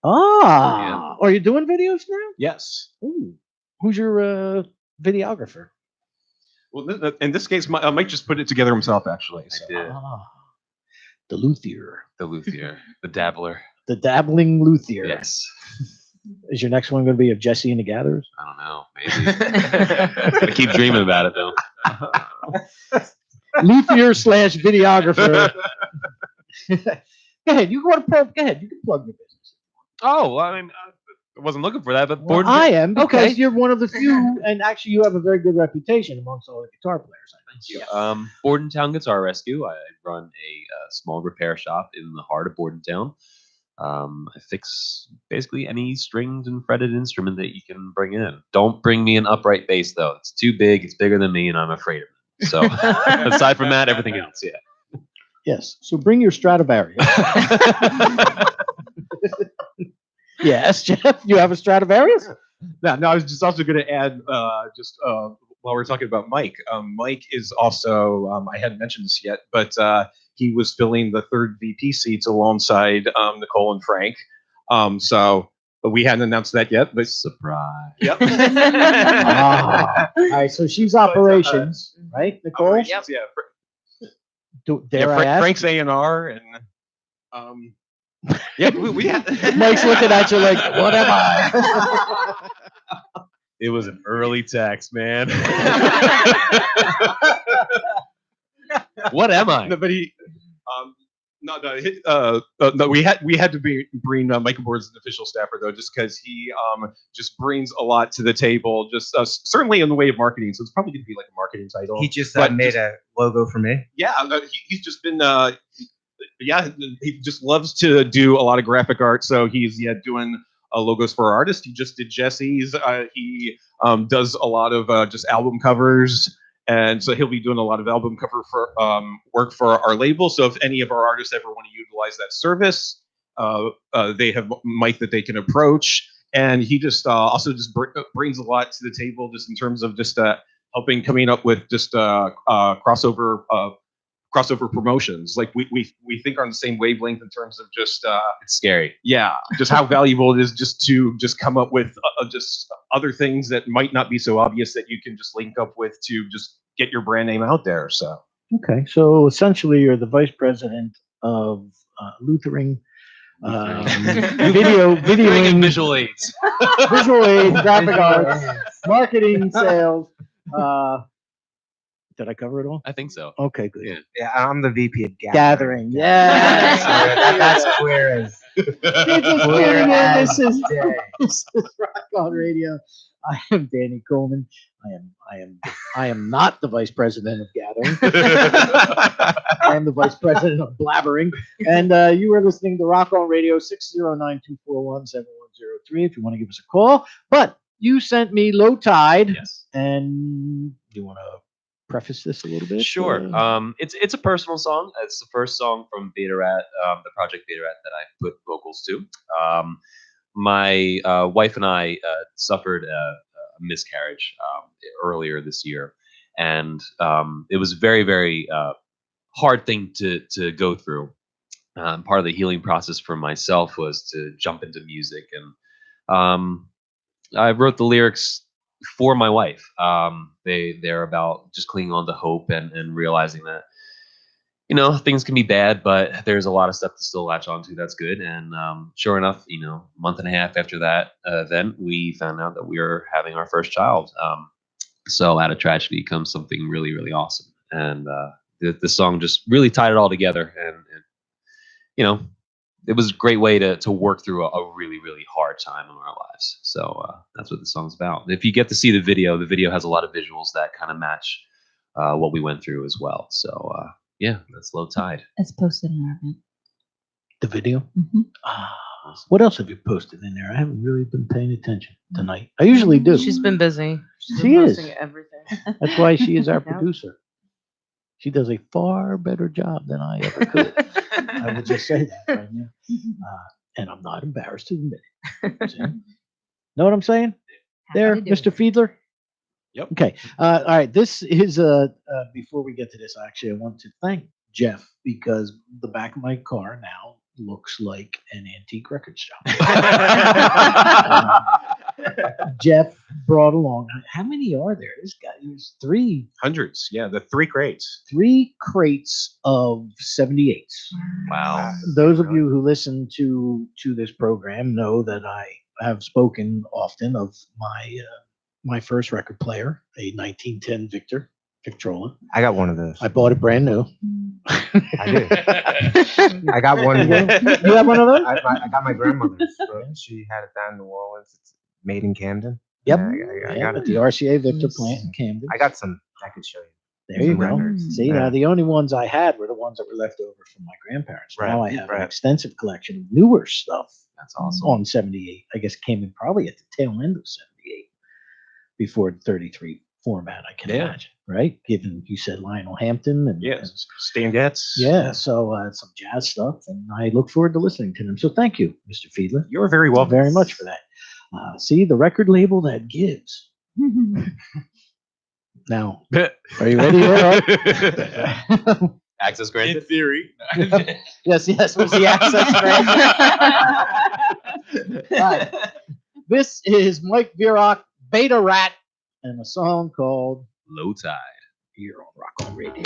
Ah, are you doing videos now? Yes. Ooh. Who's your videographer? Well, in this case, Mike just put it together himself, actually. So. I did. Ah, the luthier, The luthier, the dabbler. the dabbling luthier. Yes. Is your next one going to be of Jesse and the Gatherers? I don't know. Maybe. Gonna keep dreaming about it though. Luthier / videographer. Go ahead. You want to plug? Go ahead. You can plug your business. Oh, well, I mean, wasn't looking for that, but Well, Borden. I am because Okay. you're one of the few, and actually, you have a very good reputation amongst all the guitar players. I think. Bordentown Guitar Rescue. I run a small repair shop in the heart of Bordentown. I fix basically any stringed and fretted instrument that you can bring in. Don't bring me an upright bass though. It's too big. It's bigger than me, and I'm afraid of it. So aside from that, everything else, yeah. Yes. So bring your Stradivarius. Yes, Jeff. You have a Stradivarius? No, I was just also going to add, while we're talking about Mike, Mike is also, I hadn't mentioned this yet, but he was filling the third VP seats alongside Nicole and Frank. But we hadn't announced that yet. But surprise. Yep. All right. So she's operations, right, Nicole? Yep. Yeah. Dare I ask? Frank's A&R and yeah, we had. Mike's looking at you like, what am I? It was an early text, man. What am I? No, but he, no, we had to bring Michael Board as an official staffer though, just because he just brings a lot to the table, just certainly in the way of marketing. So it's probably going to be like a marketing title. He just But made a logo for me. Yeah, he's just been he just loves to do a lot of graphic art. So he's doing logos for artists. He just did Jesse's. He does a lot of just album covers. And so he'll be doing a lot of album cover for work for our label. So if any of our artists ever want to utilize that service, they have Mike that they can approach. And he just also just brings a lot to the table, just in terms of just helping coming up with just crossover promotions. Like we think are on the same wavelength in terms of just it's scary. Yeah, just how valuable it is just to just come up with just other things that might not be so obvious that you can just link up with to just get your brand name out there. So Okay. So essentially, you're the vice president of Luthering. Videoing, visual aids. visual aids, graphic arts, marketing, sales. Did I cover it all? I think so. Okay, good. Yeah. Yeah, I'm the VP of Gathering. Yeah. That's queer as You're just kidding, man. This is Rock On Radio. I am Danny Coleman. I am not the vice president of Gathering. I am the vice president of Blabbering. And you are listening to Rock On Radio 609-241-7103 if you want to give us a call. But you sent me Low Tide. Yes. And you want to preface this a little bit? Sure. It's a personal song. It's the first song from Beta Rat, the project Beta Rat, that I put vocals to. My wife and I suffered a miscarriage earlier this year, and it was a very, very hard thing to go through. Part of the healing process for myself was to jump into music, and I wrote the lyrics for my wife. They're about just clinging on to hope and realizing that, you know, things can be bad, but there's a lot of stuff to still latch onto that's good. And sure enough, you know, a month and a half after that event, we found out that we were having our first child. So out of tragedy comes something really, really awesome. And the song just really tied it all together. And you know, it was a great way to work through a really, really hard time in our lives. So that's what the song's about. If you get to see the video has a lot of visuals that kind of match what we went through as well. So yeah, that's Low Tide. It's posted in our event. The video? Mm-hmm. What else have you posted in there? I haven't really been paying attention tonight. I usually do. She's been busy. She's She been is. posting everything. That's why she is our Yeah. producer. She does a far better job than I ever could. I will just say that right now. And I'm not embarrassed to admit it. See? Know what I'm saying? There, Happy to do Mr. Fiedler? Yep. Okay. All right. This is, before we get to this, actually, I want to thank Jeff because the back of my car now looks like an antique record shop. Jeff brought along, how many are there? There's three hundreds. Yeah, the 3 crates. crates of 78s. Wow. Those of you who listen to this program know that I have spoken often of my first record player, a 1910 Victor Victrola. I got one of those. I bought it brand new. I did. I got one. You have one of those? I got my grandmother's. She had it down in New Orleans. It's made in Camden. Yep. I Yeah, got at it. the RCA Victor plant in Camden. I got some. I could show you. There you some go. records. See, Yeah. now the only ones I had were the ones that were left over from my grandparents. Now I Right, have an right. extensive collection of newer stuff. That's awesome. On 78. I guess it came in probably at the tail end of 78 before the 33 format, I can Yeah. imagine, right? Given you said Lionel Hampton and Yes, Stan Getz. yeah, so some jazz stuff, and I look forward to listening to them. So thank you, Mr. Fiedler. You're very welcome. Very much for that. See, the record label that gives. Now, are you ready? Access In granted. theory. Yes, was the access granted? Right. This is Mike Virock, Beta Rat, and a song called Low tide. Here on Rock On Radio.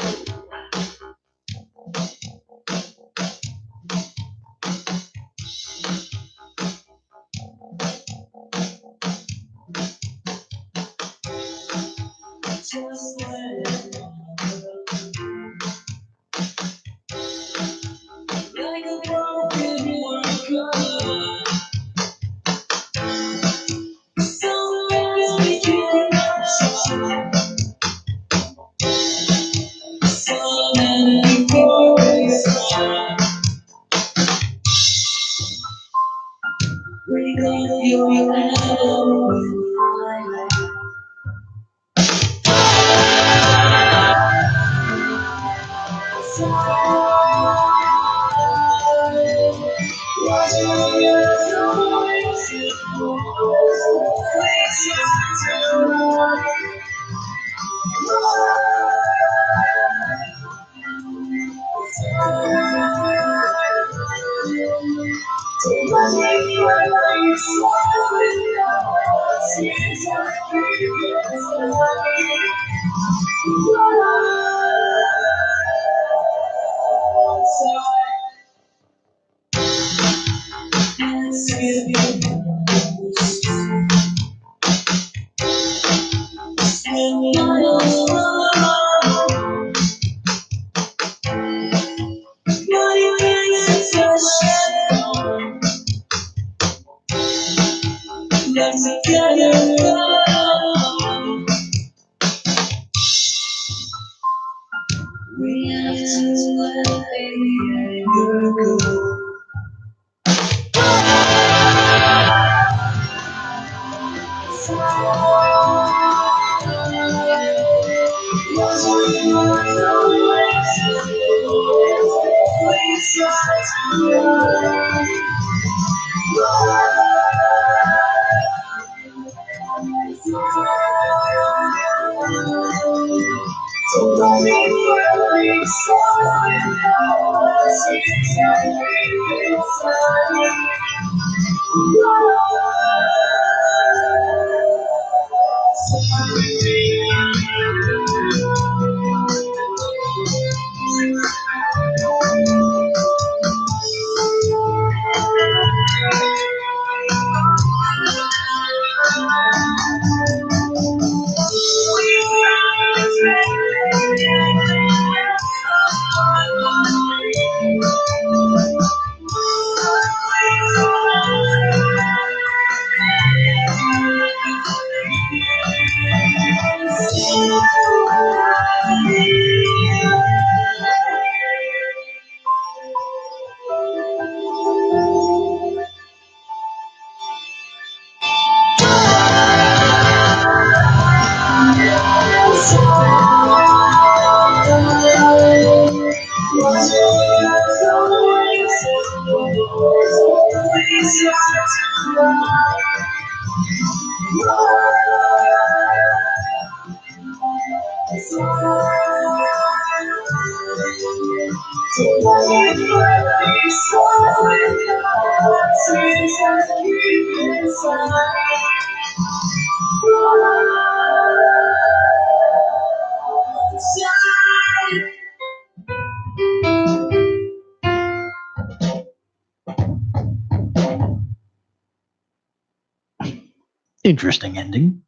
Interesting ending.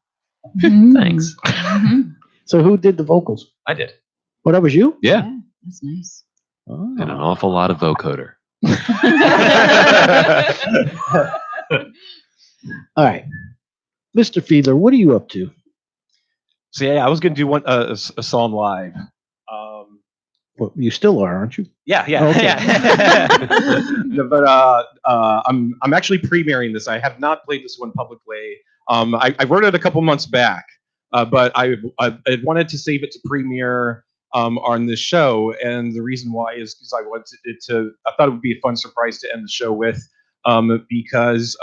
Thanks. So who did the vocals? I did. Well, that was you? Yeah. That's nice. Oh. And an awful lot of vocoder. All right. Mr. Fiedler, what are you up to? So yeah, I was going to do one a song live. Well, you still are, aren't you? Yeah, yeah, Okay. yeah. No, but I'm actually premiering this. I have not played this one publicly. I wrote it a couple months back, but I wanted to save it to premiere on this show, and the reason why is because I wanted it to. I thought it would be a fun surprise to end the show with, because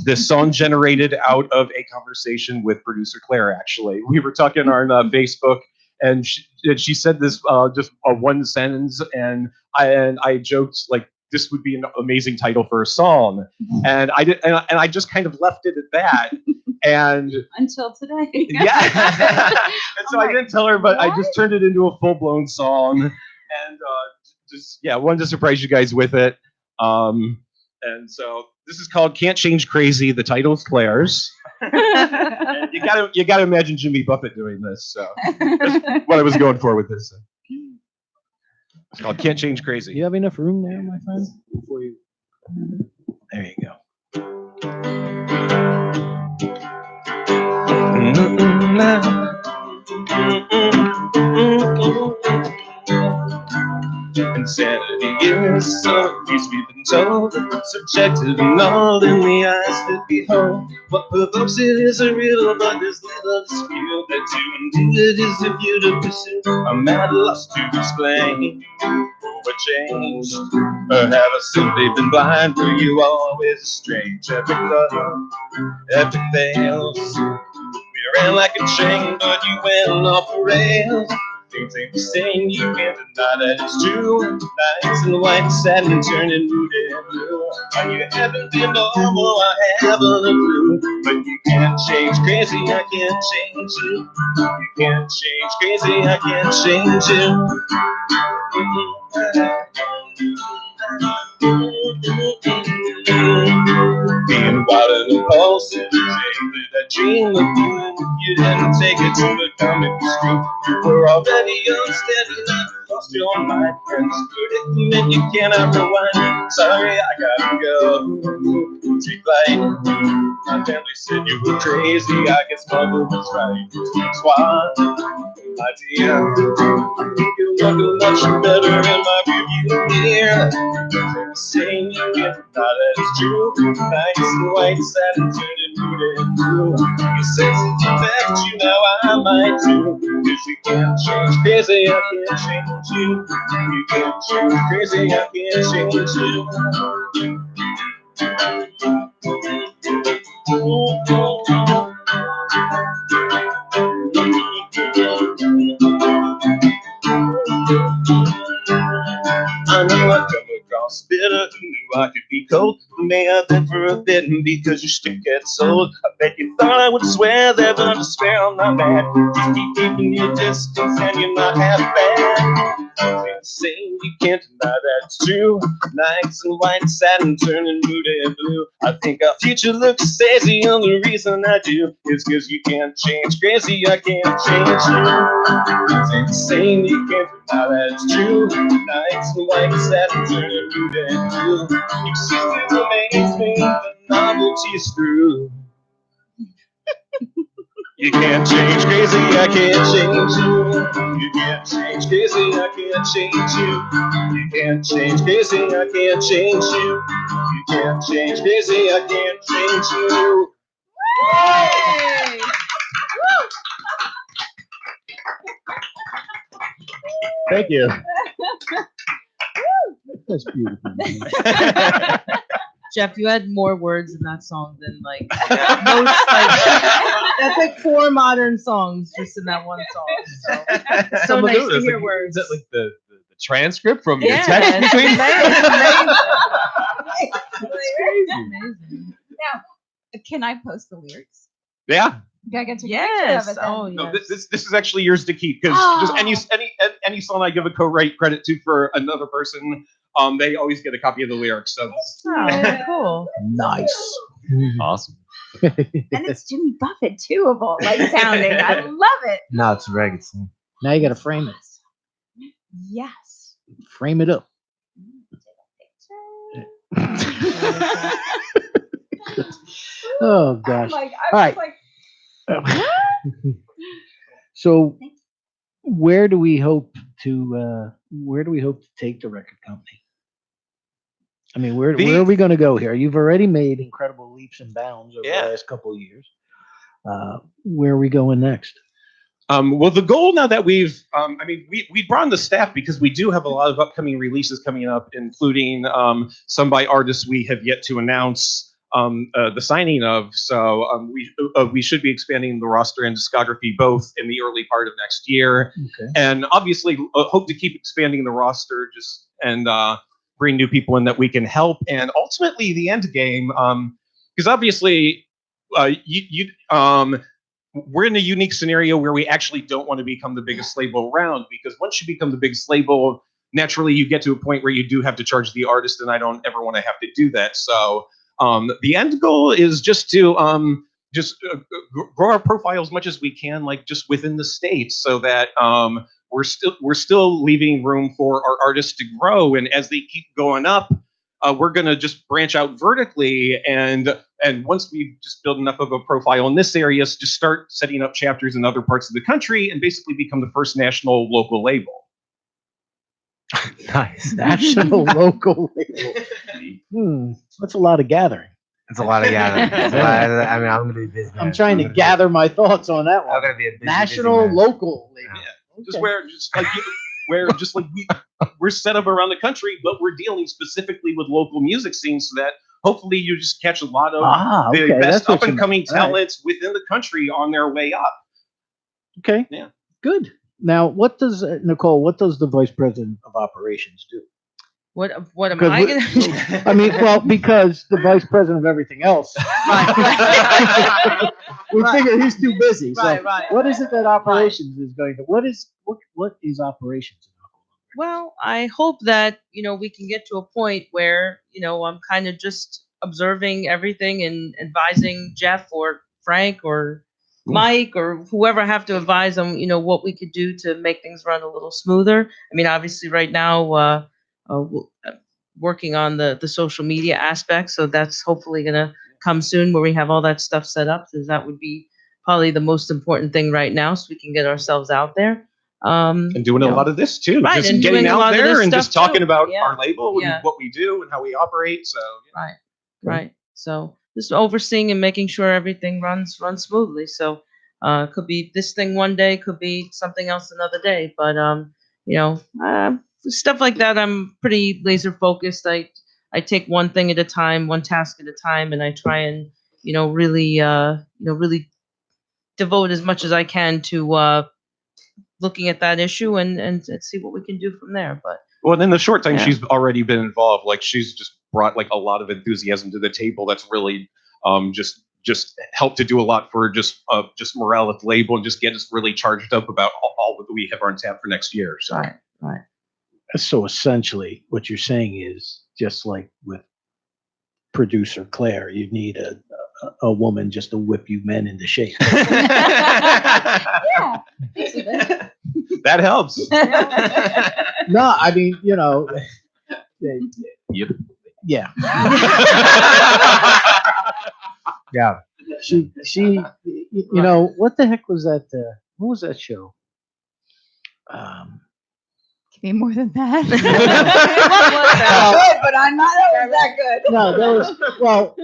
this song generated out of a conversation with producer Claire. Actually, we were talking on Facebook. And she said this just a one sentence, and I joked like this would be an amazing title for a song, and I did, and I just kind of left it at that, and Until today. yeah, and so I didn't tell her, but I just turned it into a full blown song, and just wanted to surprise you guys with it, and so this is called "Can't Change Crazy." The title is Claire's. And you gotta imagine Jimmy Buffett doing this. So that's what I was going for with this. It's called "Can't Change Crazy." Do you have enough room there, my friend? Before you... There you go. Insanity is some peace we've been told, subjective and all in the eyes that behold. What provokes it is a riddle, but there's little dispute that to undo it is a view to pursue. I'm at a loss to explain what changed, or have I simply been blind? Were you always strange? Epic love, epic fails. We ran like a train, but you went off the rails. Things ain't the same, you can't deny that it's true. Nights in white satin turning mood and blue. Are you haven't been normal? I haven't a clue. But you can't change crazy, I can't change you. You can't change crazy, I can't change you. Being wild and impulsive, that dream of you, you didn't take it to the comic street. We're already unsteady, not lost your mind. And screwed it meant you cannot rewind. Sorry, I gotta go. Take flight. My family said you were crazy. I guess mother was right. Swan, my dear, you look much better in my review mirror. Saying you can't deny that it's true. Nights in white satin turning mood and blue. You said something back you, now I might too. Cause you can't change crazy, I can't change you. You can't change crazy, I can't change I know I come across bitter, who knew I could be cold. May have been for a bit, and because you still get sold. I bet you thought I would swear that, but I swear I'm not bad. Just keep keeping your distance, and you're not half bad. Saying you can't deny that it's true. Nights in white satin turning moody and blue. I think our future looks hazy, and the reason I do is cause you can't change crazy, I can't change you. Saying you can't deny that it's true. Nights in white satin turning moody and blue. You still amaze me, the novelty's through. You can't change crazy, I can't change you. You can't change crazy, I can't change you. You can't change crazy, I can't change you. You can't change crazy, I can't change you. Yay! Thank you. That's beautiful. Jeff, you had more words in that song than like most. That's like 4 modern songs just in that one song. So it's so nice to hear words. Is that like the transcript from the Yeah, text it's between? amazing. Now, can I post the lyrics? Yeah. Can I get to a picture Yes. of it then? Oh, No, yes. this is actually yours to keep because just any song I give a co-write credit to for another person, they always get a copy of the lyrics. So Oh, cool. Nice. Awesome. And it's Jimmy Buffett too, of all like sounding. I love it. No, it's a reggae song. Now you got to frame it. Yes. Frame it up. Oh gosh. Like, All right. So, where do we hope to take the record company? I mean, where are we going to go here? You've already made incredible leaps and bounds over the last couple of years. Where are we going next? Well, the goal now that we brought in the staff because we do have a lot of upcoming releases coming up, including some by artists we have yet to announce the signing of. So we should be expanding the roster and discography both in the early part of next year, and obviously hope to keep expanding the roster and bring new people in that we can help. And ultimately, the end game, because obviously, we're in a unique scenario where we actually don't want to become the biggest label around, because once you become the biggest label, naturally you get to a point where you do have to charge the artist, and I don't ever want to have to do that. So the end goal is just to grow our profile as much as we can, like just within the States, so that we're still leaving room for our artists to grow. And as they keep going up, we're going to just branch out vertically, and once we just build enough of a profile in this area, just start setting up chapters in other parts of the country and basically become the first national local label. Nice. National local label. That's a lot of gathering. It's a lot of gathering. I mean, I'm going to be busy. I'm trying to gather my thoughts on that one. I'm going to be a busy, National busy man. local label. Yeah. Just like we're set up around the country, but we're dealing specifically with local music scenes, so that hopefully you just catch a lot of the best up and coming talents within the country on their way up. Okay. Yeah. Good. Now, what does the vice president of operations do? What am I going to do? I mean, well, because the vice president of everything else. We figure he's too busy. So what is it that operations is going to? What is operations? Well, I hope that, we can get to a point where, I'm kind of just observing everything and advising Jeff or Frank or Mike or whoever I have to advise them, what we could do to make things run a little smoother. I mean, obviously right now, working on the social media aspect. So that's hopefully going to come soon, where we have all that stuff set up. So that would be probably the most important thing right now, so we can get ourselves out there. And doing a lot of this too, Right, just and getting doing a out lot of there this and just stuff talking too. about Yeah. our label Yeah. and what we do and how we operate. So Right. So just overseeing and making sure everything runs smoothly. So could be this thing one day, could be something else another day. But stuff like that, I'm pretty laser focused. I take one thing at a time, one task at a time, and I try and really devote as much as I can to looking at that issue and see what we can do from there. But well, in the short time Yeah. she's already been involved, like she's just brought like a lot of enthusiasm to the table. That's really just helped to do a lot for just morale at the label and just get us really charged up about all that we have on tap for next year. So. Right. So essentially, what you're saying is, just like with producer Claire, you need a woman just to whip you men into shape. Yeah. basically. That helps. No, I mean, Yep. yeah. Yeah. She, what the heck was that? What was that show? Give me more than that. What was that? Good, but I'm not that good. No, that was well.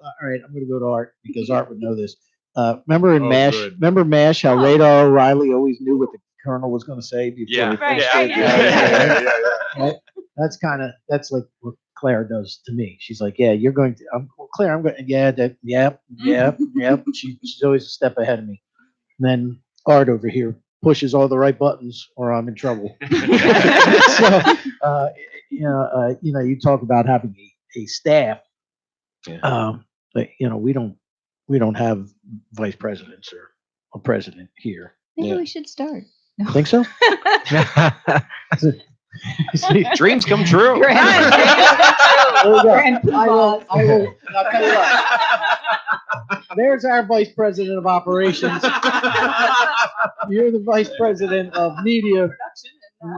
All right, I'm going to go to Art because Art would know this. Remember in Oh, MASH? good. Remember MASH? How Radar O'Reilly always knew what the Colonel was going to say before Yeah. he Right, finished right, it? yeah. Right? That's like what Claire does to me. She's like, yeah, you're going to, Claire, I'm going, yeah, yep. She's always a step ahead of me. And then Art over here pushes all the right buttons or I'm in trouble. So, you talk about having a staff, but we don't have vice presidents or a president here. Maybe we should start. Think so? Dreams come true. There you go. Grand I will. poobahs. I'll tell you what. There's our vice president of operations. You're the vice president of media,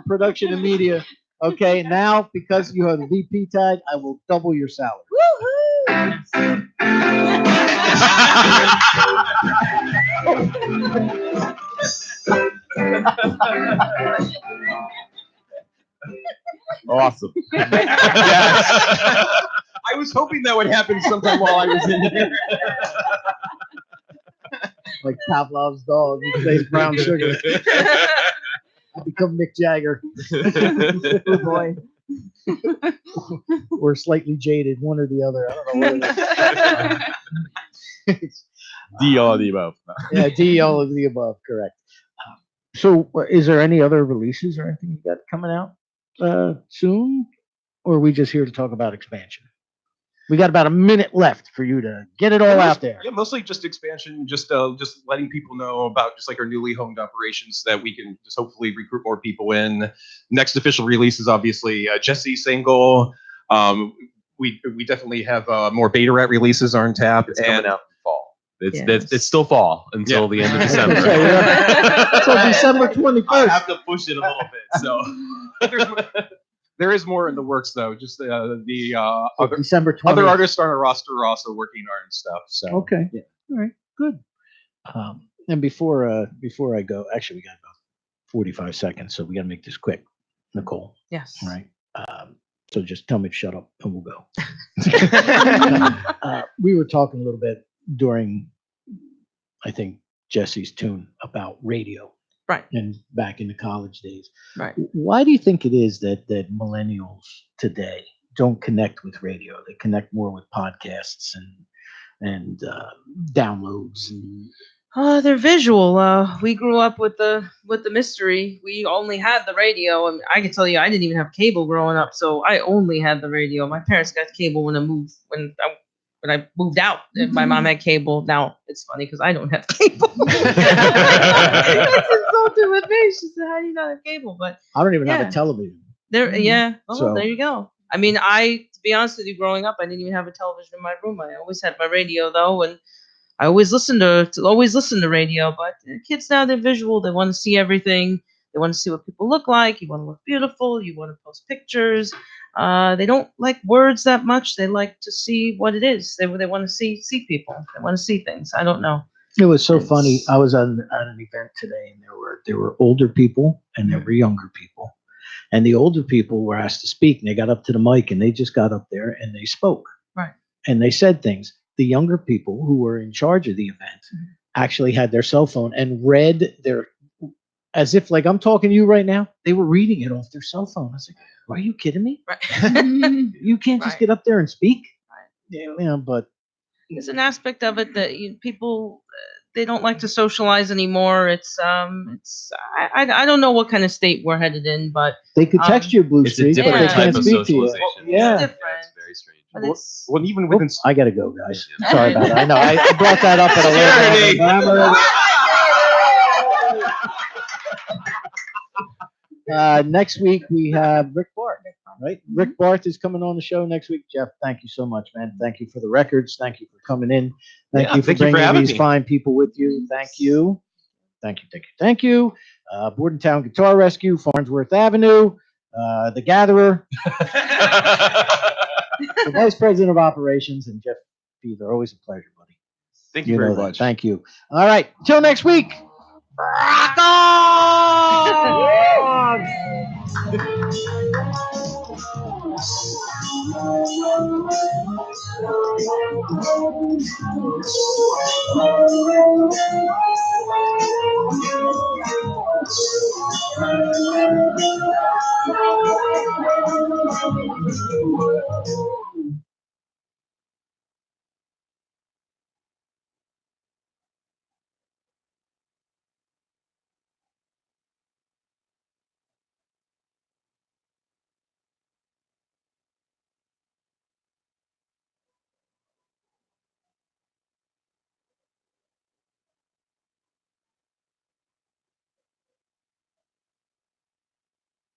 production and media. Okay, now because you have the VP tag, I will double your salary. Awesome. Yes. I was hoping that would happen sometime while I was in here. Like Pavlov's dog, he says brown sugar. I become Mick Jagger. Oh boy. Or slightly jaded, one or the other. I don't know what it is. D all of the above. Yeah, D, all of the above, correct. So, is there any other releases or anything you got coming out soon? Or are we just here to talk about expansion? We got about a minute left for you to get it all out there. Yeah, mostly just expansion, just letting people know about just like our newly honed operations so that we can just hopefully recruit more people in. Next official release is obviously Jesse's single. We definitely have more beta rat releases on tap. It's coming out in fall. Yes. It's still fall until the end of December. So December 21st. I have to push it a little bit. So There is more in the works though. Just the other December 20th. other artists on our roster are also working on stuff. So Okay. Yeah. All right. Good. And before I go, actually, we got about 45 seconds, so we got to make this quick. Nicole. Yes. All right. So just tell me to shut up, and we'll go. We were talking a little bit during, I think, Jesse's tune about radio. Right. And back in the college days. Right. Why do you think it is that millennials today don't connect with radio? They connect more with podcasts and downloads. And They're visual. We grew up with the mystery. We only had the radio, and I can tell you, I didn't even have cable growing up, so I only had the radio. My parents got cable when I moved out. And my mom had cable. Now it's funny because I don't have cable. It's insulting with me. She said, "How do you not have cable?" But I don't even have Yeah. a television. there, yeah. Oh, So- there you go. I mean, to be honest with you, growing up, I didn't even have a television in my room. I always had my radio though, and I always listened to radio. But kids now, they're visual. They want to see everything. They want to see what people look like. You want to look beautiful. You want to post pictures. They don't like words that much. They like to see what it is. They want to see people. They want to see things. I don't know. It was so funny. I was at an event today, and there were older people and there were younger people. And the older people were asked to speak, and they got up to the mic, and they just got up there and they spoke. Right. And they said things. The younger people who were in charge of the event actually had their cell phone and read as if like I'm talking to you right now. They were reading it off their cell phone. I was like, "Are you kidding me? Right. You can't just Right. get up there and speak." Right. Yeah, but There's an aspect of it that people they don't like to socialize anymore. It's I don't know what kind of state we're headed in, but they could text you Blue It's a Street, but different they Yeah. type can't of speak to you. socialization. Yeah. it's different. It's very strange. But it's well, even within Oops, I gotta go, guys. Sorry about that. I know I brought that up at a later. But I'm already- next week we have Rick Barth, right? Rick Barth is coming on the show next week. Jeff, thank you so much, man. Thank you for the records. Thank you for coming in. Thank Yeah, you for thank you for bringing having these me. fine people with you. Thank you. Thank you. Bordentown Guitar Rescue, Farnsworth Avenue, The Gatherer, the Vice President of Operations, and Jeff B. They're always a pleasure, buddy. Thank you very know that. much. Thank you. All right. Till next week. Rock on! Thank you.